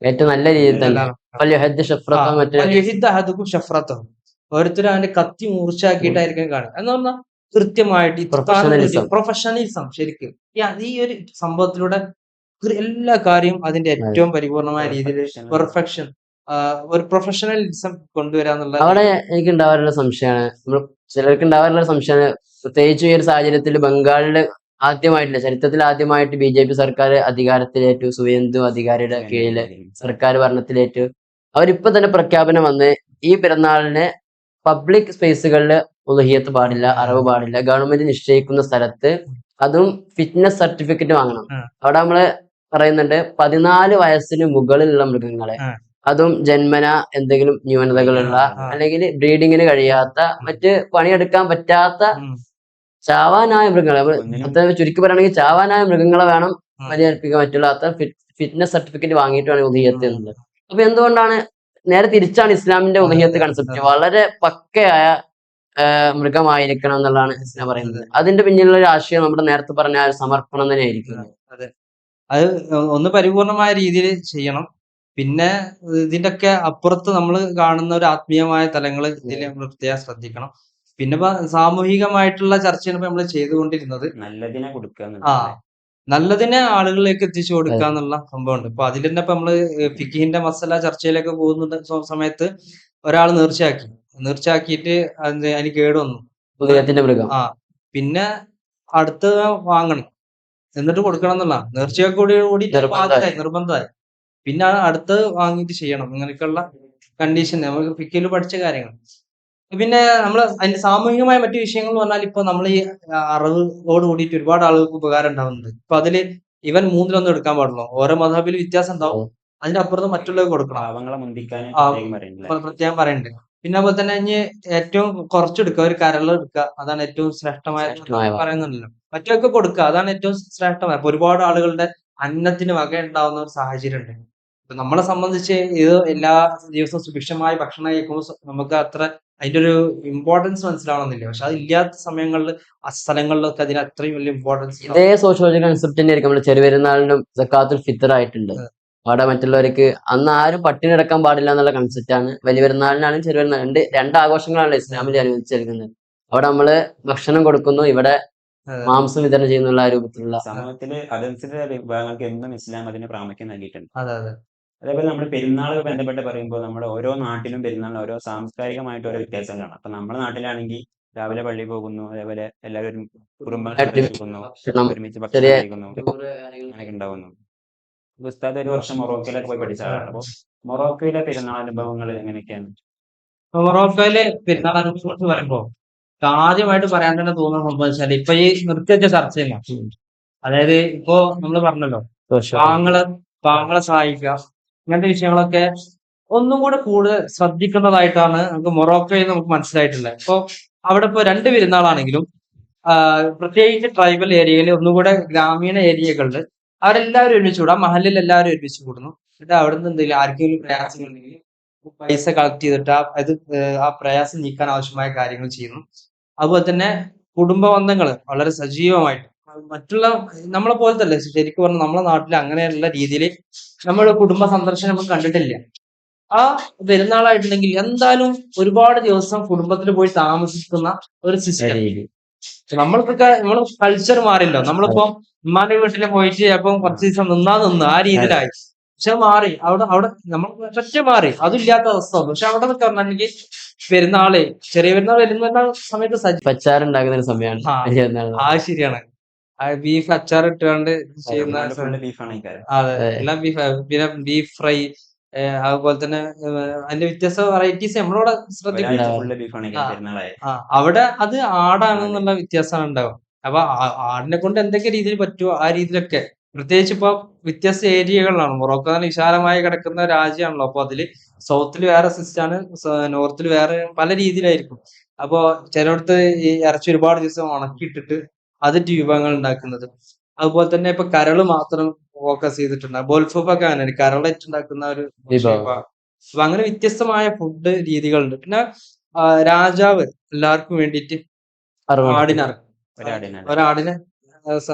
ഏറ്റവും നല്ല രീതിയിൽ ഓരോരുത്തരും അവന്റെ കത്തി മൂർച്ചയാക്കിയിട്ടായിരിക്കും കാണുക എന്ന് പറഞ്ഞാൽ കൃത്യമായിട്ട് പ്രൊഫഷണലിസം. ശരിക്കും ഈ ഒരു സംഭവത്തിലൂടെ എല്ലാ കാര്യവും അതിന്റെ ഏറ്റവും പരിപൂർണമായ രീതിയിൽ പെർഫെക്ഷൻ, ഒരു പ്രൊഫഷണലിസം കൊണ്ടുവരാന്നുള്ള. അവിടെ എനിക്ക് ഉണ്ടാവാറുള്ള സംശയമാണ്, ചിലർക്ക് ഉണ്ടാവാറുള്ള സംശയമാണ്, പ്രത്യേകിച്ച് ഈ ഒരു സാഹചര്യത്തിൽ ബംഗാളില് ചരിത്രത്തിൽ ആദ്യമായിട്ട് BJP സർക്കാർ അധികാരത്തിലേറ്റു, സുവേന്ദു അധികാരിയുടെ കീഴില് സർക്കാർ ഭരണത്തിലേറ്റു. അവരിപ്പോ തന്നെ പ്രഖ്യാപനം വന്ന് ഈ പെരുന്നാളിന് പബ്ലിക് സ്പേസുകളിൽ ഉളുഹിയത്ത് പാടില്ല, അറവ് പാടില്ല, ഗവൺമെന്റ് നിശ്ചയിക്കുന്ന സ്ഥലത്ത്, അതും ഫിറ്റ്നസ് സർട്ടിഫിക്കറ്റ് വാങ്ങണം. അവിടെ നമ്മള് പറയുന്നുണ്ട് 14 വയസ്സിന് മുകളിലുള്ള മൃഗങ്ങളെ, അതും ജന്മന എന്തെങ്കിലും ന്യൂനതകളുള്ള അല്ലെങ്കിൽ ബ്രീഡിങ്ങിന് കഴിയാത്ത, മറ്റ് പണിയെടുക്കാൻ പറ്റാത്ത ചാവാനായ മൃഗങ്ങളെ, ചുരുക്കി പറയുകയാണെങ്കിൽ ചാവാനായ മൃഗങ്ങളെ വേണം ബലിയർപ്പിക്കാൻ പറ്റുള്ളാത്ത ഫിറ്റ്നസ് സർട്ടിഫിക്കറ്റ് വാങ്ങിയിട്ട് വേണം ഉദയത്ത് എന്നുള്ളത്. അപ്പൊ എന്തുകൊണ്ടാണ് നേരെ തിരിച്ചാണ് ഇസ്ലാമിന്റെ ഉദയത്ത് കൺസെപ്റ്റ്. വളരെ പക്കയായ മൃഗമായിരിക്കണം എന്നുള്ളതാണ് ഇസ്ലാം പറയുന്നത്. അതിന്റെ പിന്നിലുള്ള ഒരു ആശയം നമ്മുടെ നേരത്തെ പറഞ്ഞ സമർപ്പണം തന്നെ ആയിരിക്കും. അതെ, അത് ഒന്ന് പരിപൂർണമായ രീതിയിൽ ചെയ്യണം. പിന്നെ ഇതിന്റെ ഒക്കെ അപ്പുറത്ത് നമ്മൾ കാണുന്ന ഒരു ആത്മീയമായ തലങ്ങൾ ഇതിൽ നമ്മൾ പ്രത്യേകം ശ്രദ്ധിക്കണം. പിന്നെ ഇപ്പൊ സാമൂഹികമായിട്ടുള്ള ചർച്ചയാണ് ഇപ്പൊ നമ്മൾ ചെയ്തുകൊണ്ടിരുന്നത്. നല്ലതിനെ കൊടുക്കുക, നല്ലതിനെ ആളുകളിലേക്ക് എത്തിച്ചു കൊടുക്കുക എന്നുള്ള സംഭവമുണ്ട്. ഇപ്പൊ അതിൽ തന്നെ ഇപ്പൊ നമ്മള് ഫിഖിന്റെ മസല ചർച്ചയിലേക്ക് പോകുന്ന സമയത്ത് ഒരാൾ നേർച്ചയാക്കിയിട്ട് അതിന് കേട് വന്നു, മൃഗം. പിന്നെ അടുത്ത് വാങ്ങണം, എന്നിട്ട് കൊടുക്കണം എന്നുള്ള നേർച്ചയൊക്കെ കൂടി നിർബന്ധമായി. പിന്നെ അടുത്ത് വാങ്ങിയിട്ട് ചെയ്യണം. ഇങ്ങനെയൊക്കെയുള്ള കണ്ടീഷൻ നമുക്ക് ഫിഖിൽ പഠിച്ച കാര്യങ്ങൾ. പിന്നെ നമ്മൾ അതിന്റെ സാമൂഹികമായ മറ്റു വിഷയങ്ങൾ എന്ന് പറഞ്ഞാൽ, ഇപ്പൊ നമ്മൾ ഈ അറിവോട് കൂടിയിട്ട് ഒരുപാട് ആളുകൾക്ക് ഉപകാരം ഉണ്ടാവുന്നുണ്ട്. ഇപ്പൊ അതില് ഇവൻ 3-1 എടുക്കാൻ പാടുള്ളൂ. ഓരോ മതഹബിൽ വ്യത്യാസം ഉണ്ടാവും, അതിന്റെ അപ്പുറത്ത് മറ്റുള്ളവർ കൊടുക്കണം, പ്രത്യേകം പറയുന്നുണ്ട്. പിന്നെ അതുപോലെ തന്നെ ഇനി ഏറ്റവും കുറച്ചെടുക്കുക, ഒരു കരൾ എടുക്കുക, അതാണ് ഏറ്റവും ശ്രേഷ്ഠമായ പറയുന്നുണ്ടല്ലോ. മറ്റൊക്കെ കൊടുക്കുക, അതാണ് ഏറ്റവും ശ്രേഷ്ഠമായ. അപ്പൊ ഒരുപാട് ആളുകളുടെ അന്നത്തിന് വക ഉണ്ടാവുന്ന ഒരു സാഹചര്യം ഉണ്ട്. ഇപ്പൊ നമ്മളെ സംബന്ധിച്ച് ഇത് എല്ലാ ദിവസവും സുഭിക്ഷമായ ഭക്ഷണം കഴിക്കുമ്പോൾ നമുക്ക് അത്ര അതിന്റെ ഒരു ഇമ്പോർട്ടൻസ് മനസ്സിലാവണമെന്നില്ല. പക്ഷെ അത് ഇല്ലാത്ത സമയങ്ങളിൽ ആ സ്ഥലങ്ങളിലൊക്കെ അതിന് അത്രയും വലിയ ഇമ്പോർട്ടൻസ്. ഇതേ സോഷ്യോളജിക്കൽ കൺസെപ്റ്റ് തന്നെ ആയിരിക്കും നമ്മുടെ ചെറുപെരുന്നാളിനും സക്കാത്തുൽ ഫിത്തർ ആയിട്ടുണ്ട്. അവിടെ മറ്റുള്ളവർക്ക് അന്ന് ആരും പട്ടിണി കിടക്കാൻ പാടില്ല എന്നുള്ള കൺസെപ്റ്റ് ആണ്. വലിയ പെരുന്നാളിനാണ് ചെറിയ പെരുന്നാൾ രണ്ട് ആഘോഷങ്ങളാണ് ഇസ്ലാമിൽ അനുവദിച്ചിരിക്കുന്നത്. അവിടെ നമ്മള് ഭക്ഷണം കൊടുക്കുന്നു, ഇവിടെ അതെ മാംസം വിതരണം ചെയ്യുന്നുള്ള ആ രൂപത്തിലുള്ള സമൂഹത്തില് അതനുസരിച്ച വിഭാഗങ്ങൾക്ക് എന്നും ഇസ്ലാം അതിന് പ്രാമുഖ്യം നൽകിയിട്ടുണ്ട്. അതെ അതെ അതേപോലെ നമ്മൾ പെരുന്നാളുകൾ ബന്ധപ്പെട്ട് പറയുമ്പോൾ നമ്മുടെ ഓരോ നാട്ടിലും പെരുന്നാളിന് ഓരോ സാംസ്കാരികമായിട്ട് ഓരോ വ്യത്യാസം കാണാം. അപ്പൊ നമ്മുടെ നാട്ടിലാണെങ്കിൽ രാവിലെ പള്ളിയിൽ പോകുന്നു, അതേപോലെ എല്ലാവരും കുടുംബം സന്ദർശിക്കുന്നു, ഭക്ഷണം, ഒരുമിച്ച് ചെറിയ ഭക്ഷണം കഴിക്കുന്നു, ടൂറ് കാര്യങ്ങൾ അങ്ങനെയൊക്കെ ഉണ്ടാവുന്നു. ഉസ്താദ് ഒരു വർഷം മൊറോക്കയിലൊക്കെ പോയി പഠിച്ച ആളാണ്. അപ്പൊ മൊറോക്കയിലെ പെരുന്നാൾ അനുഭവങ്ങൾ എങ്ങനെയൊക്കെയാണ്? മൊറോക്കോയിലെ പെരുന്നാൾ അനുഭവം എന്ന് പറയുമ്പോ ആദ്യമായിട്ട് പറയാൻ തന്നെ തോന്നുന്ന സംഭവം വെച്ചാൽ ഇപ്പൊ ഈ നിർത്തിവെച്ച ചർച്ചയില്ല. അതായത് ഇപ്പോ നമ്മൾ പറഞ്ഞല്ലോ പാവങ്ങളെ പാവങ്ങളെ സഹായിക്കുക, ഇങ്ങനത്തെ വിഷയങ്ങളൊക്കെ ഒന്നും കൂടെ കൂടുതൽ ശ്രദ്ധിക്കേണ്ടതായിട്ടാണ് നമുക്ക് മൊറോക്കോയിൽ നമുക്ക് മനസ്സിലായിട്ടുള്ളത്. ഇപ്പൊ അവിടെ ഇപ്പൊ രണ്ട് പെരുന്നാളാണെങ്കിലും പ്രത്യേകിച്ച് ട്രൈബൽ ഏരിയയിൽ ഒന്നുകൂടെ ഗ്രാമീണ ഏരിയകളിൽ അവരെല്ലാവരും ഒരുമിച്ച് കൂടും. ആ മഹലിൽ എല്ലാവരും ഒരുമിച്ച് കൂടുന്നു. എന്നിട്ട് അവിടെ നിന്ന് എന്തെങ്കിലും ആർക്കെങ്കിലും പ്രയാസങ്ങൾ ഉണ്ടെങ്കിൽ പൈസ കളക്ട് ചെയ്തിട്ട് ആ പ്രയാസം നീക്കാൻ ആവശ്യമായ കാര്യങ്ങൾ ചെയ്യുന്നു. അതുപോലെ തന്നെ കുടുംബ ബന്ധങ്ങൾ വളരെ സജീവമായിട്ട് മറ്റുള്ള നമ്മളെ പോലത്തെ അല്ലേ ശരിക്കും പറഞ്ഞാൽ നമ്മളെ നാട്ടിൽ അങ്ങനെയുള്ള രീതിയിൽ നമ്മൾ കുടുംബ സന്ദർശനം നമുക്ക് കണ്ടിട്ടില്ല. ആ പെരുന്നാളായിട്ടുണ്ടെങ്കിൽ എന്തായാലും ഒരുപാട് ദിവസം കുടുംബത്തിൽ പോയി താമസിക്കുന്ന ഒരു സിസ്റ്റം. രീതി. നമ്മൾക്കൊക്കെ നമ്മള് കൾച്ചർ മാറില്ലോ. നമ്മളിപ്പോ ഉമ്മാന്റെ വീട്ടിൽ പോയിട്ട് ചിലപ്പം കുറച്ച് ദിവസം നിന്ന് ആ രീതിയിലായി. പക്ഷെ മാറി അവിടെ നമ്മൾ ഒറ്റ മാറി അതില്ലാത്ത അവസ്ഥ വന്നു. പക്ഷെ അവിടെ നിന്നൊക്കെ പറഞ്ഞിട്ടുണ്ടെങ്കിൽ പെരുന്നാള് ചെറിയ പെരുന്നാൾ വരുന്ന സമയത്ത് അച്ചാറുണ്ടാക്കുന്ന ഒരു സമയമാണ് ആ വലിയ പെരുന്നാൾ. ശരിയാണ്. ബീഫ് അച്ചാർ ഇട്ടുകൊണ്ട് ചെയ്യുന്ന ഫുള്ള് ബീഫാണ് ഈ കാര്യം. അതെ എല്ലാം ബീഫ്, പിന്നെ ബീഫ് ഫ്രൈ, അതുപോലെ തന്നെ അതിന്റെ വ്യത്യസ്ത വെറൈറ്റീസ് നമ്മളവിടെ ശ്രദ്ധിക്കും. ഒരാഴ്ച ഫുള്ള് ബീഫാണ് ഈ ആ പെരുന്നാളായ. അവിടെ അത് ആടാണെന്നുള്ള വ്യത്യാസമാണ് ഉണ്ടാവുക. അപ്പൊ ആടിനെ കൊണ്ട് എന്തൊക്കെ രീതിയിൽ പറ്റുമോ ആ രീതിയിലൊക്കെ, പ്രത്യേകിച്ച് ഇപ്പൊ വ്യത്യസ്ത ഏരിയകളിലാണ്. മൊറോക്കോ തന്നെ വിശാലമായി കിടക്കുന്ന രാജ്യമാണല്ലോ. അപ്പൊ അതില് സൗത്തിൽ വേറെ സിസ്റ്റാണ്, നോർത്തിൽ വേറെ പല രീതിയിലായിരിക്കും. അപ്പൊ ചിലയിടത്ത് ഈ ഇറച്ചി ഒരുപാട് ദിവസം ഉണക്കിയിട്ടിട്ട് അതിട്ട് വിഭവങ്ങൾ ഉണ്ടാക്കുന്നത്. അതുപോലെ തന്നെ ഇപ്പൊ കരള് മാത്രം ഫോക്കസ് ചെയ്തിട്ടുണ്ട്. ബോൾഫൂപ്പൊക്കെ അങ്ങനെയാണ്, കരളിട്ടുണ്ടാക്കുന്ന ഒരു വിഭവം. അപ്പൊ അങ്ങനെ വ്യത്യസ്തമായ ഫുഡ് രീതികളുണ്ട്. പിന്നെ രാജാവ് എല്ലാവർക്കും വേണ്ടിയിട്ട് ആടിനറക്കും. ഒരാടിനാണ്. ഒരാടിനെ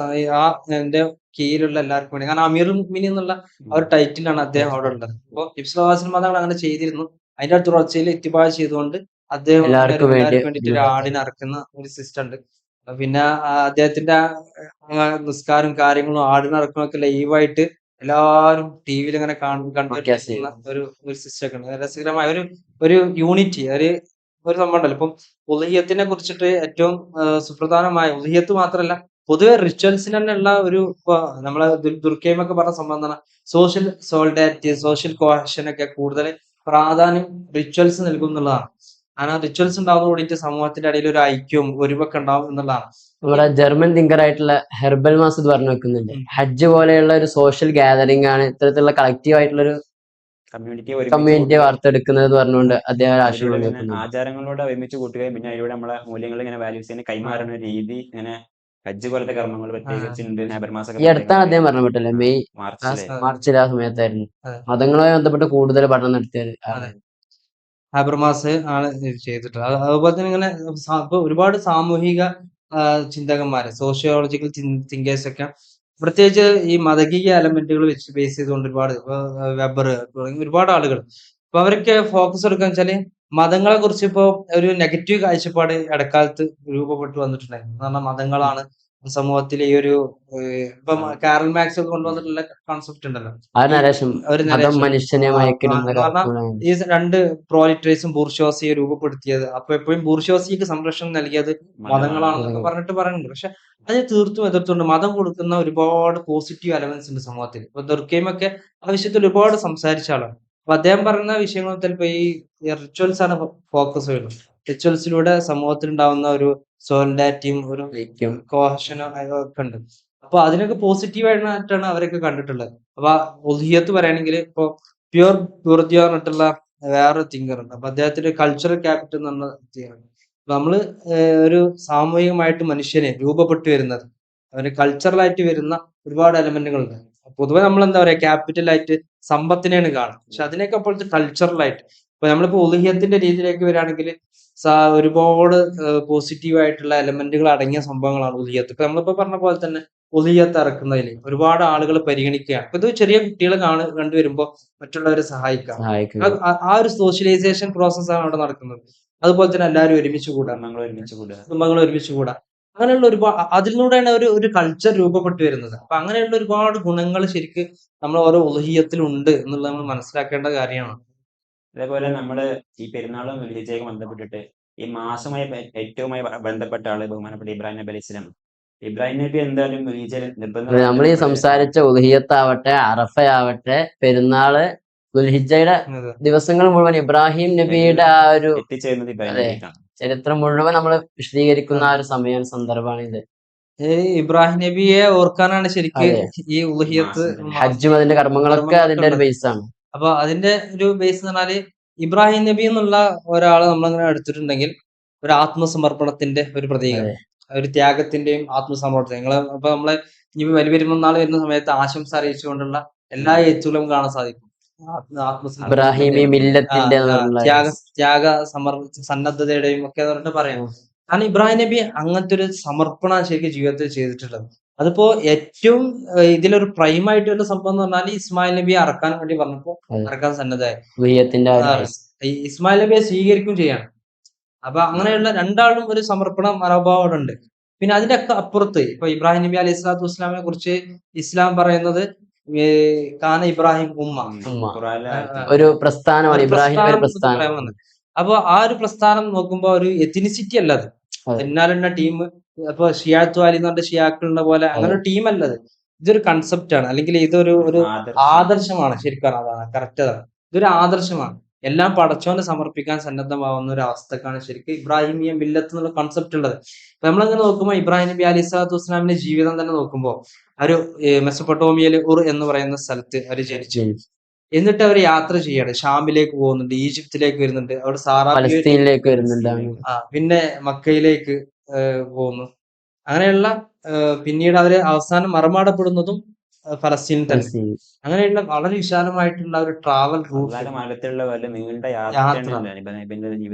എന്റെ കീഴിലുള്ള എല്ലാവർക്കും വേണ്ടി, കാരണം അമീർ മുഅ്മിനീൻ എന്നുള്ള ആ ഒരു ടൈറ്റിലാണ് അദ്ദേഹം അവിടെ ഉള്ളത്. അപ്പൊ നബി തങ്ങൾ അങ്ങനെ ചെയ്തിരുന്നു. അതിന്റെ തുടർച്ചയിൽ ഇത്തിബാ ചെയ്തുകൊണ്ട് അദ്ദേഹം എല്ലാവർക്കും എല്ലാവർക്കും വേണ്ടി വേണ്ടിയിട്ട് ഒരു ആടിനെ അറക്കുന്ന ഒരു സിസ്റ്റം ഉണ്ട്. പിന്നെ അദ്ദേഹത്തിന്റെ നിസ്കാരം കാര്യങ്ങളും ആടിനെ അറക്കണമൊക്കെ ലൈവായിട്ട് എല്ലാവരും ടി വിയിൽ ഇങ്ങനെ കണ്ടുകൊണ്ടിരിക്കുന്ന ഒരു സിസ്റ്റം ഒക്കെ ഉണ്ട്. രസകരമായ ഒരു യൂണിറ്റി, ഒരു സംഭവം ഉണ്ടല്ലോ. ഇപ്പം ഉളിഹിയത്തിനെ കുറിച്ചിട്ട് ഏറ്റവും സുപ്രധാനമായ ഉളിഹിയത്ത് മാത്രമല്ല, പൊതുവെ റിച്വൽസിന് തന്നെ ഉള്ള ഇപ്പൊ നമ്മളെ ദുർക്കൈമൊക്കെ പറഞ്ഞ സംഭവം എന്താണ്, സോഷ്യൽ സോളിഡാരിറ്റി, സോഷ്യൽ കോഹഷൻ ഒക്കെ കൂടുതൽ പ്രാധാന്യം റിച്വൽസ് നൽകും എന്നുള്ളതാണ്. കാരണം റിച്വൽസ് ഉണ്ടാവുന്ന കൂടിയിട്ട് സമൂഹത്തിന്റെ ഇടയിൽ ഒരു ഐക്യവും ഒരുമൊക്കെ ഉണ്ടാവും എന്നുള്ളതാണ്. നമ്മുടെ ജർമ്മൻ തിങ്കർ ആയിട്ടുള്ള ഹെർബൽ മാസ് പറഞ്ഞു വെക്കുന്നുണ്ട്. ഹജ്ജ് പോലെയുള്ള ഒരു സോഷ്യൽ ഗാദറിംഗ് ആണ് ഇത്തരത്തിലുള്ള കളക്റ്റീവ് ആയിട്ടുള്ള ഒരു കമ്മ്യൂണിറ്റിയെ വാർത്തെടുക്കുന്നത് പറഞ്ഞുകൊണ്ട് അദ്ദേഹം ആശയം വെക്കുന്നു. ആചാരങ്ങളോട് ഒരുമിച്ച് കൂട്ടുകയും പിന്നെ അതിലൂടെ നമ്മളെ മൂല്യങ്ങൾ ഇങ്ങനെ വാല്യൂസിനെ കൈമാറുന്ന രീതി ഇങ്ങനെ ഹജ്ജ് പോലത്തെ കർമ്മങ്ങൾ പ്രത്യേകിച്ച് ഈ അടുത്താണ് അദ്ദേഹം പറഞ്ഞിട്ടില്ലേ, മെയ് മാർച്ചിൽ ആ സമയത്തായിരുന്നു മതങ്ങളുമായി ബന്ധപ്പെട്ട് കൂടുതൽ പഠനം നടത്തിയത്. ഹാബർമാസ് ആണ് ഇത് ചെയ്തിട്ടുള്ളത്. അതുപോലെ തന്നെ ഇങ്ങനെ ഇപ്പൊ ഒരുപാട് സാമൂഹിക ചിന്തകന്മാര്, സോഷ്യോളജിക്കൽ തിങ്കേഴ്സ് ഒക്കെ പ്രത്യേകിച്ച് ഈ മതകീയ എലമെന്റുകൾ വെച്ച് ബേസ് ചെയ്തുകൊണ്ട് ഒരുപാട് വെബർ തുടങ്ങി ഒരുപാട് ആളുകൾ, അപ്പൊ അവരൊക്കെ ഫോക്കസ് എടുക്കാന്ന് വെച്ചാല് മതങ്ങളെ കുറിച്ച് ഇപ്പോ ഒരു നെഗറ്റീവ് കാഴ്ചപ്പാട് ഇടക്കാലത്ത് രൂപപ്പെട്ടു വന്നിട്ടുണ്ടായിരുന്നു. കാരണം മതങ്ങളാണ് സമൂഹത്തിൽ ഈ ഒരു ഇപ്പൊ കാരൽ മാക്സ് ഒക്കെ കൊണ്ടുവന്നിട്ടുള്ള കോൺസെപ്റ്റ് ഉണ്ടല്ലോ, ഒരു മനുഷ്യനെ ഈ രണ്ട് പ്രോലിറ്ററീസും ബൂർഷ്വാസിയെ രൂപപ്പെടുത്തിയത്. അപ്പൊ എപ്പോഴും ബൂർഷ്വാസിക്ക് സംരക്ഷണം നൽകിയത് മതങ്ങളാണെന്നൊക്കെ പറഞ്ഞിട്ട് പറയുന്നുണ്ട്. പക്ഷെ അതിനെ തീർത്തും എതിർത്തുകൊണ്ട് മതം കൊടുക്കുന്ന ഒരുപാട് പോസിറ്റീവ് എലമെന്റ്സ് ഉണ്ട് സമൂഹത്തിൽ. ഇപ്പൊ ദുർക്കൈമൊക്കെ ആ വിഷയത്തിൽ ഒരുപാട് സംസാരിച്ച ആളാണ്. അപ്പൊ അദ്ദേഹം പറയുന്ന വിഷയങ്ങൾ ചിലപ്പോ ഈ റിച്വൽസ് ആണ് ഫോക്കസ് ചെയ്യുന്നത്. റിച്വൽസിലൂടെ സമൂഹത്തിൽ ഉണ്ടാവുന്ന ഒരു സോളിഡാരിറ്റിയും ഒരു കോഹഷനും ഒക്കെ ഉണ്ട്. അപ്പൊ അതിനൊക്കെ പോസിറ്റീവായിട്ടാണ് അവരൊക്കെ കണ്ടിട്ടുള്ളത്. അപ്പൊ ഉളിഹിയത്ത് പറയുകയാണെങ്കിൽ ഇപ്പൊ പ്യൂർ ബുർദിയ പറഞ്ഞിട്ടുള്ള വേറൊരു തിങ്കർ ഉണ്ട്. അപ്പൊ അദ്ദേഹത്തിന്റെ കൾച്ചറൽ ക്യാപിറ്റൽ എന്നുള്ള തിങ്കറുണ്ട്. നമ്മള് ഒരു സാമൂഹികമായിട്ട് മനുഷ്യനെ രൂപപ്പെട്ടു വരുന്നത് അവന് കൾച്ചറലായിട്ട് വരുന്ന ഒരുപാട് എലമെന്റുകളുണ്ട്. പൊതുവെ നമ്മൾ എന്താ പറയാ, ക്യാപിറ്റൽ ആയിട്ട് സമ്പത്തിനെയാണ് കാണുന്നത്. പക്ഷെ അതിനൊക്കെ അപ്പോഴത്തെ കൾച്ചറലായിട്ട് ഇപ്പൊ നമ്മളിപ്പോ ഉളിഹിയത്തിന്റെ രീതിയിലേക്ക് വരികയാണെങ്കിൽ ഒരുപാട് പോസിറ്റീവ് ആയിട്ടുള്ള എലമെന്റുകൾ അടങ്ങിയ സംഭവങ്ങളാണ് ഉളിഹിയത്ത്. ഇപ്പൊ നമ്മളിപ്പോ പറഞ്ഞ പോലെ തന്നെ ഉളിയത്ത് ഇറക്കുന്നതിൽ ഒരുപാട് ആളുകൾ പരിഗണിക്കുകയാണ്. അപ്പൊ ഇത് ചെറിയ കുട്ടികളെ കണ്ടുവരുമ്പോൾ മറ്റുള്ളവരെ സഹായിക്കാം. സഹായിക്കുന്നത്. ആ ഒരു സോഷ്യലൈസേഷൻ പ്രോസസ്സാണ് അവിടെ നടക്കുന്നത്. അതുപോലെ തന്നെ എല്ലാവരും ഒരുമിച്ച് കൂടാം, കുടുംബങ്ങൾ ഒരുമിച്ച് കൂടുക. കുടുംബങ്ങൾ ഒരുമിച്ച് കൂടാം. അങ്ങനെയുള്ള ഒരുപാട് അതിലൂടെയാണ് ഒരു കൾച്ചർ രൂപപ്പെട്ടു വരുന്നത്. അപ്പൊ അങ്ങനെയുള്ള ഒരുപാട് ഗുണങ്ങൾ ശരിക്ക് നമ്മൾ ഓരോ ഉലഹിയത്തിലുണ്ട് എന്നുള്ളത് നമ്മൾ മനസ്സിലാക്കേണ്ട കാര്യമാണ്. അതേപോലെ നമ്മള് ഈ പെരുന്നാളും വില്ലേജൊക്കെ ബന്ധപ്പെട്ടിട്ട് ഈ മാസമായി ഏറ്റവുമായി ബന്ധപ്പെട്ട ആള് ബഹുമാനപ്പെട്ട ഇബ്രാഹിം നബി അലൈഹി സ്വലാം. ഇബ്രാഹിം നബി എന്തായാലും വില്ലേജ് നമ്മൾ ഈ സംസാരിച്ച ഉൽഹിയത്താവട്ടെ, അറഫയാവട്ടെ, പെരുന്നാള്, ദുൽഹിജ്ജയുടെ അതെ. ദിവസങ്ങൾ മുഴുവൻ ഇബ്രാഹിം നബിയുടെ ആ ഒരു എത്തിച്ചേരുന്നത് ഇബ്രാഹിം അതെ. നബിക്കാണ്. ചരിത്രം മുഴുവൻ നമ്മൾ വിശദീകരിക്കുന്ന ആ ഒരു സമയം സന്ദർഭമാണ് ഇത്. ഇബ്രാഹിം നബിയെ ഓർക്കാനാണ് ശരിക്ക് അതെ. ഈ ഉലഹിയത്ത് ഹജ്ജും അതിന്റെ കർമ്മങ്ങളൊക്കെ അതിന്റെ ഒരു ബേസാണ്. അപ്പൊ അതിന്റെ ഒരു ബേസ് എന്ന് പറഞ്ഞാല് ഇബ്രാഹിം നബി എന്നുള്ള ഒരാളെ നമ്മളങ്ങനെ എടുത്തിട്ടുണ്ടെങ്കിൽ ഒരു ആത്മസമർപ്പണത്തിന്റെ ഒരു പ്രതീകം, അതെ. ഒരു ത്യാഗത്തിന്റെയും ആത്മസമർപ്പണത്തിന്റെയും. നിങ്ങള് അപ്പൊ നമ്മളെ ഇനി വലിയ പെരുന്നാൾ വരുന്ന സമയത്ത് ആശംസ അറിയിച്ചുകൊണ്ടുള്ള എല്ലാ എഴുത്തുകളും കാണാൻ സാധിക്കും. ഇബ്രാഹിമി മില്ലത്തിന്റെ ത്യാഗ സന്നദ്ധതയുടെയും ഒക്കെ പറഞ്ഞിട്ട് പറയാം. കാരണം ഇബ്രാഹിം നബി അങ്ങനത്തെ ഒരു സമർപ്പണം ശരിക്കും ജീവിതത്തിൽ ചെയ്തിട്ടുള്ളത്. അതിപ്പോ ഏറ്റവും ഇതിലൊരു പ്രൈം ആയിട്ടുള്ള സംഭവം എന്ന് പറഞ്ഞാൽ ഇസ്മായിൽ നബിയെ അറക്കാൻ വേണ്ടി പറഞ്ഞപ്പോ അറക്കാൻ സന്നദ്ധമായി. ഇസ്മായിൽ നബിയെ സ്വീകരിക്കും ചെയ്യാണ്. അപ്പൊ അങ്ങനെയുള്ള രണ്ടാളും ഒരു സമർപ്പണ മനോഭാവം ഉണ്ട്. പിന്നെ അതിന്റെ ഒക്കെ അപ്പുറത്ത് ഇപ്പൊ ഇബ്രാഹിം നബി അലൈഹി സ്വലാത്തു വസ്സലാമിനെ കുറിച്ച് ഇസ്ലാം പറയുന്നത് കാന ഇബ്രാഹിം ഉമ്മ, ഒരു പ്രസ്ഥാനമാണ് ഇബ്രാഹിം പ്രസ്ഥാനം. അപ്പൊ ആ ഒരു പ്രസ്ഥാനം നോക്കുമ്പോ ഒരു എത്തിനിസിറ്റി അല്ലത്. എന്നാലുള്ള ടീം ഇപ്പൊ ഷിയാത്ത് വാലി എന്ന് പറഞ്ഞ ഷിയാക്കളുടെ പോലെ അങ്ങനെ ഒരു ടീം അല്ലത്. ഇതൊരു കൺസെപ്റ്റ് ആണ്, അല്ലെങ്കിൽ ഇതൊരു ആദർശമാണ്. ശരിക്കും അതാണ് കറക്റ്റ്. അതാണ്, ഇതൊരു ആദർശമാണ്. എല്ലാം പടച്ചോനെ സമർപ്പിക്കാൻ സന്നദ്ധമാവുന്ന ഒരു അവസ്ഥക്കാണ് ശരിക്കും ഇബ്രാഹിമിയ മില്ലത്ത് എന്നുള്ള കൺസെപ്റ്റ് ഉള്ളത്. നമ്മളങ്ങനെ നോക്കുമ്പോൾ ഇബ്രാഹിം നബി അലൈഹി സ്വലാത്തു വസ്സലാമിന്റെ ജീവിതം തന്നെ നോക്കുമ്പോൾ ഒരു മെസപ്പൊട്ടോമിയയിലെ ഉർ എന്ന് പറയുന്ന സ്ഥലത്ത് അവർ ജനിച്ചു. എന്നിട്ട് അവർ യാത്ര ചെയ്യാണ്, ഷാമിലേക്ക് പോകുന്നുണ്ട്, ഈജിപ്തിലേക്ക് വരുന്നുണ്ട്, അവിടെ ഫലസ്തീനിലേക്ക് വരുന്നുണ്ട്, പിന്നെ മക്കയിലേക്ക് പോകുന്നു. അങ്ങനെയുള്ള പിന്നീട് അവര് അവസാനം മറമാടപ്പെടുന്നതും ഫലസ്തീനിൽ തന്നെ. അങ്ങനെയുള്ള വളരെ വിശാലമായിട്ടുള്ള ഒരു ട്രാവൽ റൂട്ട്,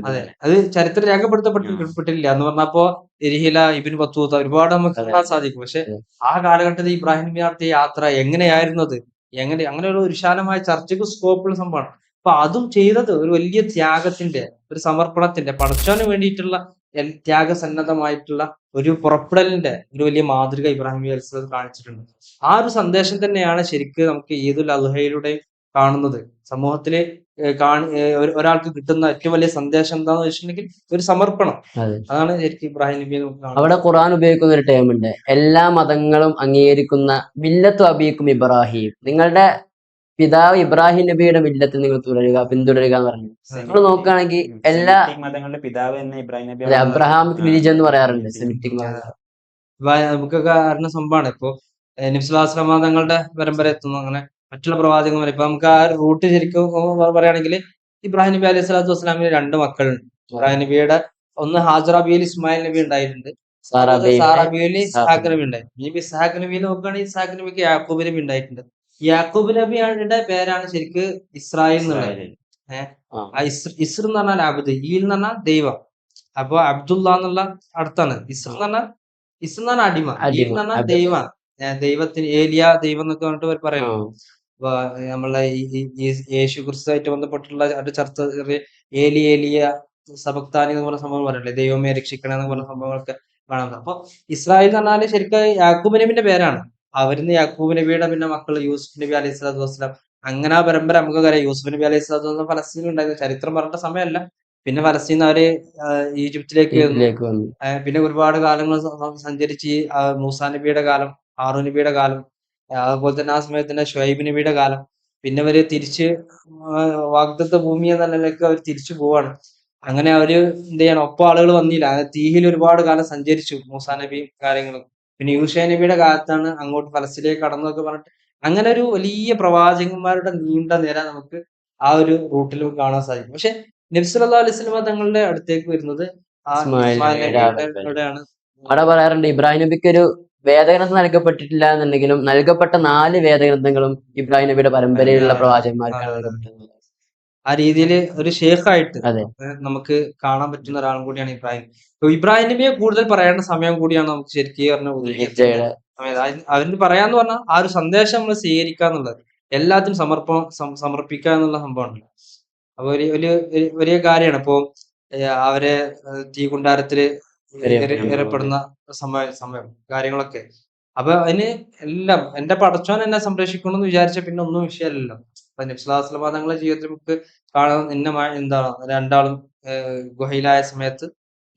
അതെ, അത് ചരിത്രം രേഖപ്പെടുത്തപ്പെട്ടില്ല എന്ന് പറഞ്ഞപ്പോ എരിഹില ഇബിൻ ബത്തൂത്ത ഒരുപാട് നമുക്ക് കാണാൻ സാധിക്കും. പക്ഷെ ആ കാലഘട്ടത്തിൽ ഇബ്രാഹിം നബി നടത്തിയ യാത്ര എങ്ങനെയായിരുന്നത്, അങ്ങനെയുള്ള ഒരു വിശാലമായ ചർച്ചയ്ക്ക് സ്കോപ്പുള്ള സംഭവമാണ്. അപ്പൊ അതും ചെയ്തത് ഒരു വലിയ ത്യാഗത്തിന്റെ, ഒരു സമർപ്പണത്തിന്റെ, പടച്ചോന് വേണ്ടിയിട്ടുള്ള ത്യാഗസന്നദ്ധമായിട്ടുള്ള ഒരു പുറപ്പെടലിന്റെ ഒരു വലിയ മാതൃക ഇബ്രാഹിം നബി അലൈഹി സ്വലാം കാണിച്ചിട്ടുണ്ട്. ആ ഒരു സന്ദേശം തന്നെയാണ് ശരിക്കും നമുക്ക് ഈദുൽ അദ്ഹയിലൂടെ കാണുന്നത്. സമൂഹത്തില് ഒരാൾക്ക് കിട്ടുന്ന ഏറ്റവും വലിയ സന്ദേശം എന്താന്ന് വെച്ചിട്ടുണ്ടെങ്കിൽ ഒരു സമർപ്പണം. അതാണ് ശരിക്കും ഇബ്രാഹിം നബി. അവിടെ ഖുർആൻ ഉപയോഗിക്കുന്ന ഒരു ടേം ഉണ്ട്, എല്ലാ മതങ്ങളും അംഗീകരിക്കുന്ന മില്ലത്തു അബീക്കും ഇബ്രാഹിം, നിങ്ങളുടെ പിതാവ് ഇബ്രാഹിം നബിയുടെ മില്ലത്ത് നിങ്ങൾ പിന്തുടരുക എന്ന് പറഞ്ഞു. നമ്മൾ നോക്കുകയാണെങ്കിൽ എല്ലാ മതങ്ങളുടെ പിതാവ് എന്ന ഇബ്രാഹിം നബി, അബ്രഹാമിക് റിലീജിയൻ എന്ന് പറയാറുണ്ട്, സെമിറ്റിക് നമുക്കൊക്കെ അറിഞ്ഞ സംഭവമാണ്. ഇപ്പൊ നബി സ്വല്ലല്ലാഹു അലൈഹി വസല്ലം തങ്ങളുടെ പരമ്പര എത്തുന്നു, അങ്ങനെ മറ്റുള്ള പ്രവാചകന്മാർ. ഇപ്പൊ നമുക്ക് ആ റൂട്ട് ശരിക്കും പറയുകയാണെങ്കിൽ ഇബ്രാഹിം നബി അലൈഹി സ്വലാത്തു വസ്സലാമിന് 2 മക്കളുണ്ട്. ഇബ്രാഹിം നബിയുടെ ഒന്ന് ഹാജറ ബിയിൽ ഇസ്മായിൽ നബി ഉണ്ടായിട്ടുണ്ട്, സാറാ ബിയിൽ ഇസ്ഹാഖ് നബി ഉണ്ടായി. ഇനി ഇസ്ഹാഖ് നബിയിൽ നോക്കുകയാണെങ്കിൽ ഇസ്ഹാഖ് നബിക്ക് യാക്കൂബ് നബി ഉണ്ടായിട്ടുണ്ട്. യാക്കൂബ് നബിയുടെ പേരാണ് ശരിക്ക് ഇസ്രായേൽ എന്നുള്ളത്. ഇസ്ർ എന്ന് പറഞ്ഞാൽ അബ്ദ്, ഈൽ എന്ന് പറഞ്ഞാൽ ദൈവം. അപ്പൊ അബ്ദുള്ള എന്നുള്ള അർത്ഥമാണ്. ഇസ്ർ എന്ന് പറഞ്ഞാൽ അടിമ, ഈൽ എന്ന് പറഞ്ഞാൽ ദൈവമാണ്. ദൈവത്തിന് ഏലിയ ദൈവം എന്നൊക്കെ പറഞ്ഞിട്ട് പറയുന്നു. അപ്പൊ നമ്മളെ ഈ യേശു ക്രിസ്തുവായിട്ട് ബന്ധപ്പെട്ടുള്ള ഒരു ചർച്ച, ഏലിയ സബക്താനി എന്ന് പറഞ്ഞ സംഭവം പറയല്ലേ, ദൈവമേ രക്ഷിക്കണേ എന്ന് പറഞ്ഞ സംഭവങ്ങളൊക്കെ കാണാം. അപ്പൊ ഇസ്രായേൽ എന്ന് പറഞ്ഞാല് ശരിക്കും യാക്കൂബ് നബിന്റെ പേരാണ്. അവരിന്ന് യാക്കൂബ് നബിയുടെ പിന്നെ മക്കള് യൂസുഫ് നബി അലൈഹി സ്വലാത്തു വസ്സലാം. അങ്ങനെ ആ പരമ്പര നമുക്ക് അറിയാം. യൂസുഫ് നബി അലൈഹി സ്വലാത്തു വസ്സലാം ഫലസ്തീനിൽ ഉണ്ടായിരുന്ന ചരിത്രം പറഞ്ഞ സമയമല്ല. പിന്നെ ഫലസ്തീൻ അവര് ഈജിപ്തിലേക്ക് വന്നു. പിന്നെ ഒരുപാട് കാലങ്ങൾ സഞ്ചരിച്ച് മൂസാ നബിയുടെ കാലം, ഹാറൂൻ നബിയുടെ കാലം, അതുപോലെ തന്നെ ആ സമയത്ത് തന്നെ ഷുഐബ് നബിയുടെ കാലം. പിന്നെ അവര് തിരിച്ച് വാഗ്ദത്ത ഭൂമി എന്ന നിലയിലേക്ക് അവർ തിരിച്ചു പോവാണ്. അങ്ങനെ അവര് എന്ത് ചെയ്യണം, ഒപ്പം ആളുകൾ വന്നില്ല. തീഹിൽ ഒരുപാട് കാലം സഞ്ചരിച്ചു മൂസാ നബിയും കാര്യങ്ങളും. പിന്നെ യൂഷയ നബിയുടെ കാലത്താണ് അങ്ങോട്ട് ഫലസ്തീനിലേക്ക് കടന്നതൊക്കെ പറഞ്ഞിട്ട് അങ്ങനെ ഒരു വലിയ പ്രവാചകന്മാരുടെ നീണ്ട നിര നമുക്ക് ആ ഒരു റൂട്ടിൽ കാണാൻ സാധിക്കും. പക്ഷെ നബി സല്ലല്ലാഹു അലൈഹി വസല്ലം തങ്ങളുടെ അടുത്തേക്ക് വരുന്നത് അവിടെ പറയാറുണ്ട്, ഇബ്രാഹിം നബിക്ക് ഒരു വേദഗ്രന്ഥം നൽകപ്പെട്ടിട്ടില്ല എന്നുണ്ടെങ്കിലും നൽകപ്പെട്ട 4 വേദഗ്രന്ഥങ്ങളും ഇബ്രാഹിം നബിയുടെ പരമ്പരയിലുള്ള പ്രവാചകന്മാർക്കാണ് നൽകപ്പെട്ടത്. ആ രീതിയിൽ ഒരു ഷേഖായിട്ട് നമുക്ക് കാണാൻ പറ്റുന്ന ഒരാളും കൂടിയാണ് ഇബ്രാഹിം. ഇബ്രാഹിം നബിയെ കൂടുതൽ പറയേണ്ട സമയം കൂടിയാണ് നമുക്ക് ശരിക്കും പറഞ്ഞ അവര് പറയാന്ന് പറഞ്ഞാൽ ആ ഒരു സന്ദേശം നമ്മൾ സ്വീകരിക്കുക എന്നുള്ളത്, എല്ലാത്തിനും സമർപ്പിക്കുക എന്നുള്ള സംഭവമാണ്. അപ്പൊ വലിയ കാര്യമാണ്. ഇപ്പോ അവരെ തീ കുണ്ടാരത്തില് ഏറെപ്പെടുന്ന സമയം കാര്യങ്ങളൊക്കെ. അപ്പൊ അതിന് എല്ലാം എന്റെ പടച്ചോൻ എന്നെ സംരക്ഷിക്കണം എന്ന് വിചാരിച്ച പിന്നെ ഒന്നും വിഷയമല്ലല്ലോ. അപ്പൊ നബിസ്വല്ലല്ലാഹു തങ്ങളുടെ ജീവിതത്തിൽ നമുക്ക് കാണാൻ എന്താണ് രണ്ടാളും ഗുഹയിലായ സമയത്ത്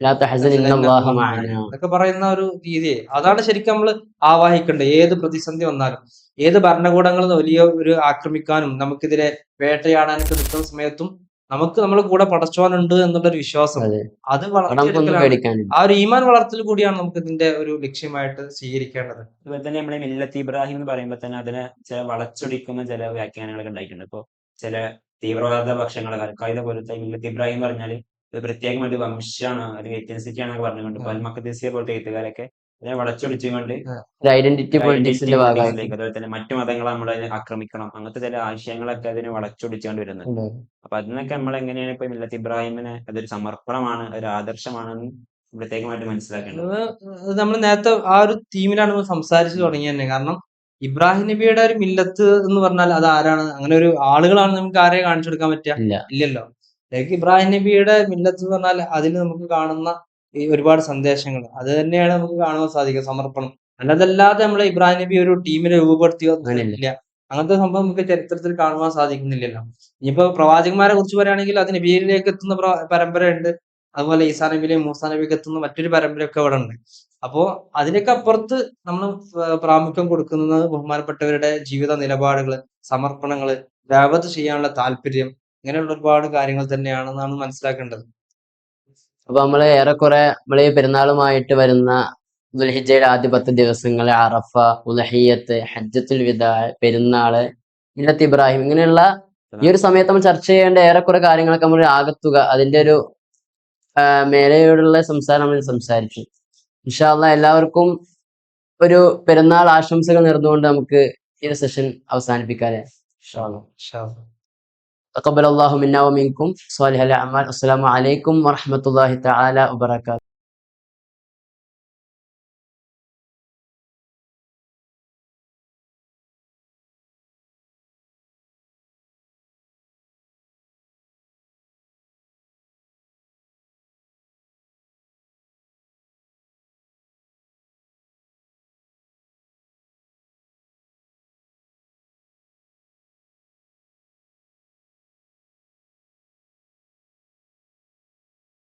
ലാ തഹ്സൻ ഇന്നല്ലാഹ മഅനാ. ഇതൊക്കെ പറയുന്ന ഒരു രീതി, അതാണ് ശരിക്കും നമ്മൾ ആവാഹിക്കേണ്ടത്. ഏത് പ്രതിസന്ധി വന്നാലും, ഏത് ഭരണകൂടങ്ങൾ വലിയ ഒരു ആക്രമിക്കാനും നമുക്കെതിരെ വേട്ടയാടാനൊക്കെ നിൽക്കുന്ന സമയത്തും നമുക്ക് നമ്മുടെ കൂടെ പടച്ചോനുണ്ട് എന്നുള്ളൊരു വിശ്വാസം, അതെ, അത് അവിടെ നമുക്കൊന്നും വളർത്തിയെടുക്കലാണ്. പേടിക്കാനില്ല. ആ ഒരു ഈമാൻ വളർത്തൽ കൂടിയാണ് നമുക്ക് ഇതിന്റെ ഒരു ലക്ഷ്യമായിട്ട് സ്വീകരിക്കേണ്ടത്. അതുപോലെ തന്നെ നമ്മളെ മില്ലത്ത് ഇബ്രാഹിം എന്ന് പറയുമ്പോൾ തന്നെ അതിനെ ചില വളച്ചൊടിക്കുന്ന ചില വ്യാഖ്യാനങ്ങളൊക്കെ ഉണ്ടായിട്ടുണ്ട്. ഇപ്പൊ ചില തീവ്രവാദ പക്ഷങ്ങൾ അൽഖായിദ പോലത്തെ മില്ലത്ത് ഇബ്രാഹിം എന്ന് പറഞ്ഞാൽ ഇത് പ്രത്യേകമായിട്ട് വംശമാണ് അല്ലെങ്കിൽ എത്തിനിസിറ്റി ആണെന്നൊക്കെ പറഞ്ഞുകൊണ്ട് അൽ മഖ്ദിസി പോലത്തെ എഴുത്തുകാരൊക്കെ അതിനെ വളച്ചൊടിച്ചുകൊണ്ട് ഒരു ഐഡന്റിറ്റി പൊളിറ്റിക്സിന്റെ ഭാഗമായിട്ട് അതുപോലെ തന്നെ മറ്റു മതങ്ങളെ നമ്മളെ ആക്രമിക്കണം, അങ്ങനത്തെ ചില ആശയങ്ങളൊക്കെ അതിനെ വളച്ചൊടിച്ചുകൊണ്ട് വരുന്നുണ്ട്. അപ്പൊ അതിനൊക്കെ നമ്മൾ എങ്ങനെയാണ് ഇപ്പൊ മില്ലത്ത് ഇബ്രാഹിമിനെ അതൊരു സമർപ്പണമാണ്, ഒരു ആദർശമാണെന്ന് പ്രത്യേകമായിട്ട് മനസ്സിലാക്കേണ്ടത്. നമ്മൾ നേരത്തെ ആ ഒരു തീമിലാണ് നമ്മൾ സംസാരിച്ചു തുടങ്ങിയത് തന്നെ. കാരണം ഇബ്രാഹിം നബിയുടെ ഒരു മില്ലത്ത് എന്ന് പറഞ്ഞാൽ അത് ആരാണ്? അങ്ങനെ ഒരു ആളുകളാണ് നമുക്ക് ആരെയും കാണിച്ചു കൊടുക്കാൻ പറ്റുക? ഇല്ല. ഇല്ലല്ലോ. ലൈക്ക് ഇബ്രാഹിം നബിയുടെ മില്ലത്ത് എന്ന് പറഞ്ഞാൽ അതിൽ നമുക്ക് കാണുന്ന ഈ ഒരുപാട് സന്ദേശങ്ങൾ, അത് തന്നെയാണ് നമുക്ക് കാണുവാൻ സാധിക്കുക, സമർപ്പണം. അല്ലാതെ നമ്മളെ ഇബ്രാഹിം നബി ഒരു ടീമിനെ രൂപപ്പെടുത്തിയോ അങ്ങനെയില്ല. ഇല്ല. അങ്ങനത്തെ സംഭവം നമുക്ക് ചരിത്രത്തിൽ കാണുവാൻ സാധിക്കുന്നില്ലല്ലോ. ഇനിയിപ്പോ പ്രവാചകന്മാരെ കുറിച്ച് പറയുകയാണെങ്കിൽ അത് നബിയിലേക്ക് എത്തുന്ന പരമ്പരയുണ്ട്. അതുപോലെ ഈസാ നബിയിലെയും മൂസാ നബിക്ക് എത്തുന്ന മറ്റൊരു പരമ്പരയൊക്കെ ഇവിടെ ഉണ്ട്. അപ്പോ അതിനൊക്കെ അപ്പുറത്ത് നമ്മൾ പ്രാമുഖ്യം കൊടുക്കുന്നത് ബഹുമാനപ്പെട്ടവരുടെ ജീവിത നിലപാടുകള്, സമർപ്പണങ്ങള്, ദഅവത്ത് ചെയ്യാനുള്ള താല്പര്യം, ഇങ്ങനെയുള്ള ഒരുപാട് കാര്യങ്ങൾ തന്നെയാണെന്നാണ് മനസ്സിലാക്കേണ്ടത്. അപ്പൊ നമ്മള് ഏറെക്കുറെ നമ്മള് ഈ പെരുന്നാളുമായിട്ട് വരുന്ന ദുൽഹിജ്ജയുടെ ആദ്യ 10 ദിവസങ്ങള് അറഫ, ഉദ്ഹിയ്യത്ത്, ഹജ്ജത്തുൽ വിദാ, പെരുന്നാള്, മില്ലത്ത് ഇബ്രാഹിം, ഇങ്ങനെയുള്ള ഈ ഒരു സമയത്ത് നമ്മൾ ചർച്ച ചെയ്യേണ്ട ഏറെക്കുറെ കാര്യങ്ങളൊക്കെ നമ്മൾ ആകത്തുക അതിന്റെ ഒരു മേലെയോടുള്ള സംസാരം നമ്മൾ സംസാരിച്ചു. ഇൻഷാ അല്ലാഹ് എല്ലാവർക്കും ഒരു പെരുന്നാൾ ആശംസകൾ നേർന്നുകൊണ്ട് നമുക്ക് ഈ ഒരു സെഷൻ അവസാനിപ്പിക്കാല്ലേ. ഇൻഷാ അല്ലാഹ്. ഇൻഷാ അല്ലാഹ്. തഖബ്ബലല്ലാഹു മിന്നാ വമിൻകും സ്വാലിഹൽ അഅമാൽ. അസ്സലാമു അലൈക്കും വറഹ്മത്തുള്ളാഹി തആല വബറകാതുഹു.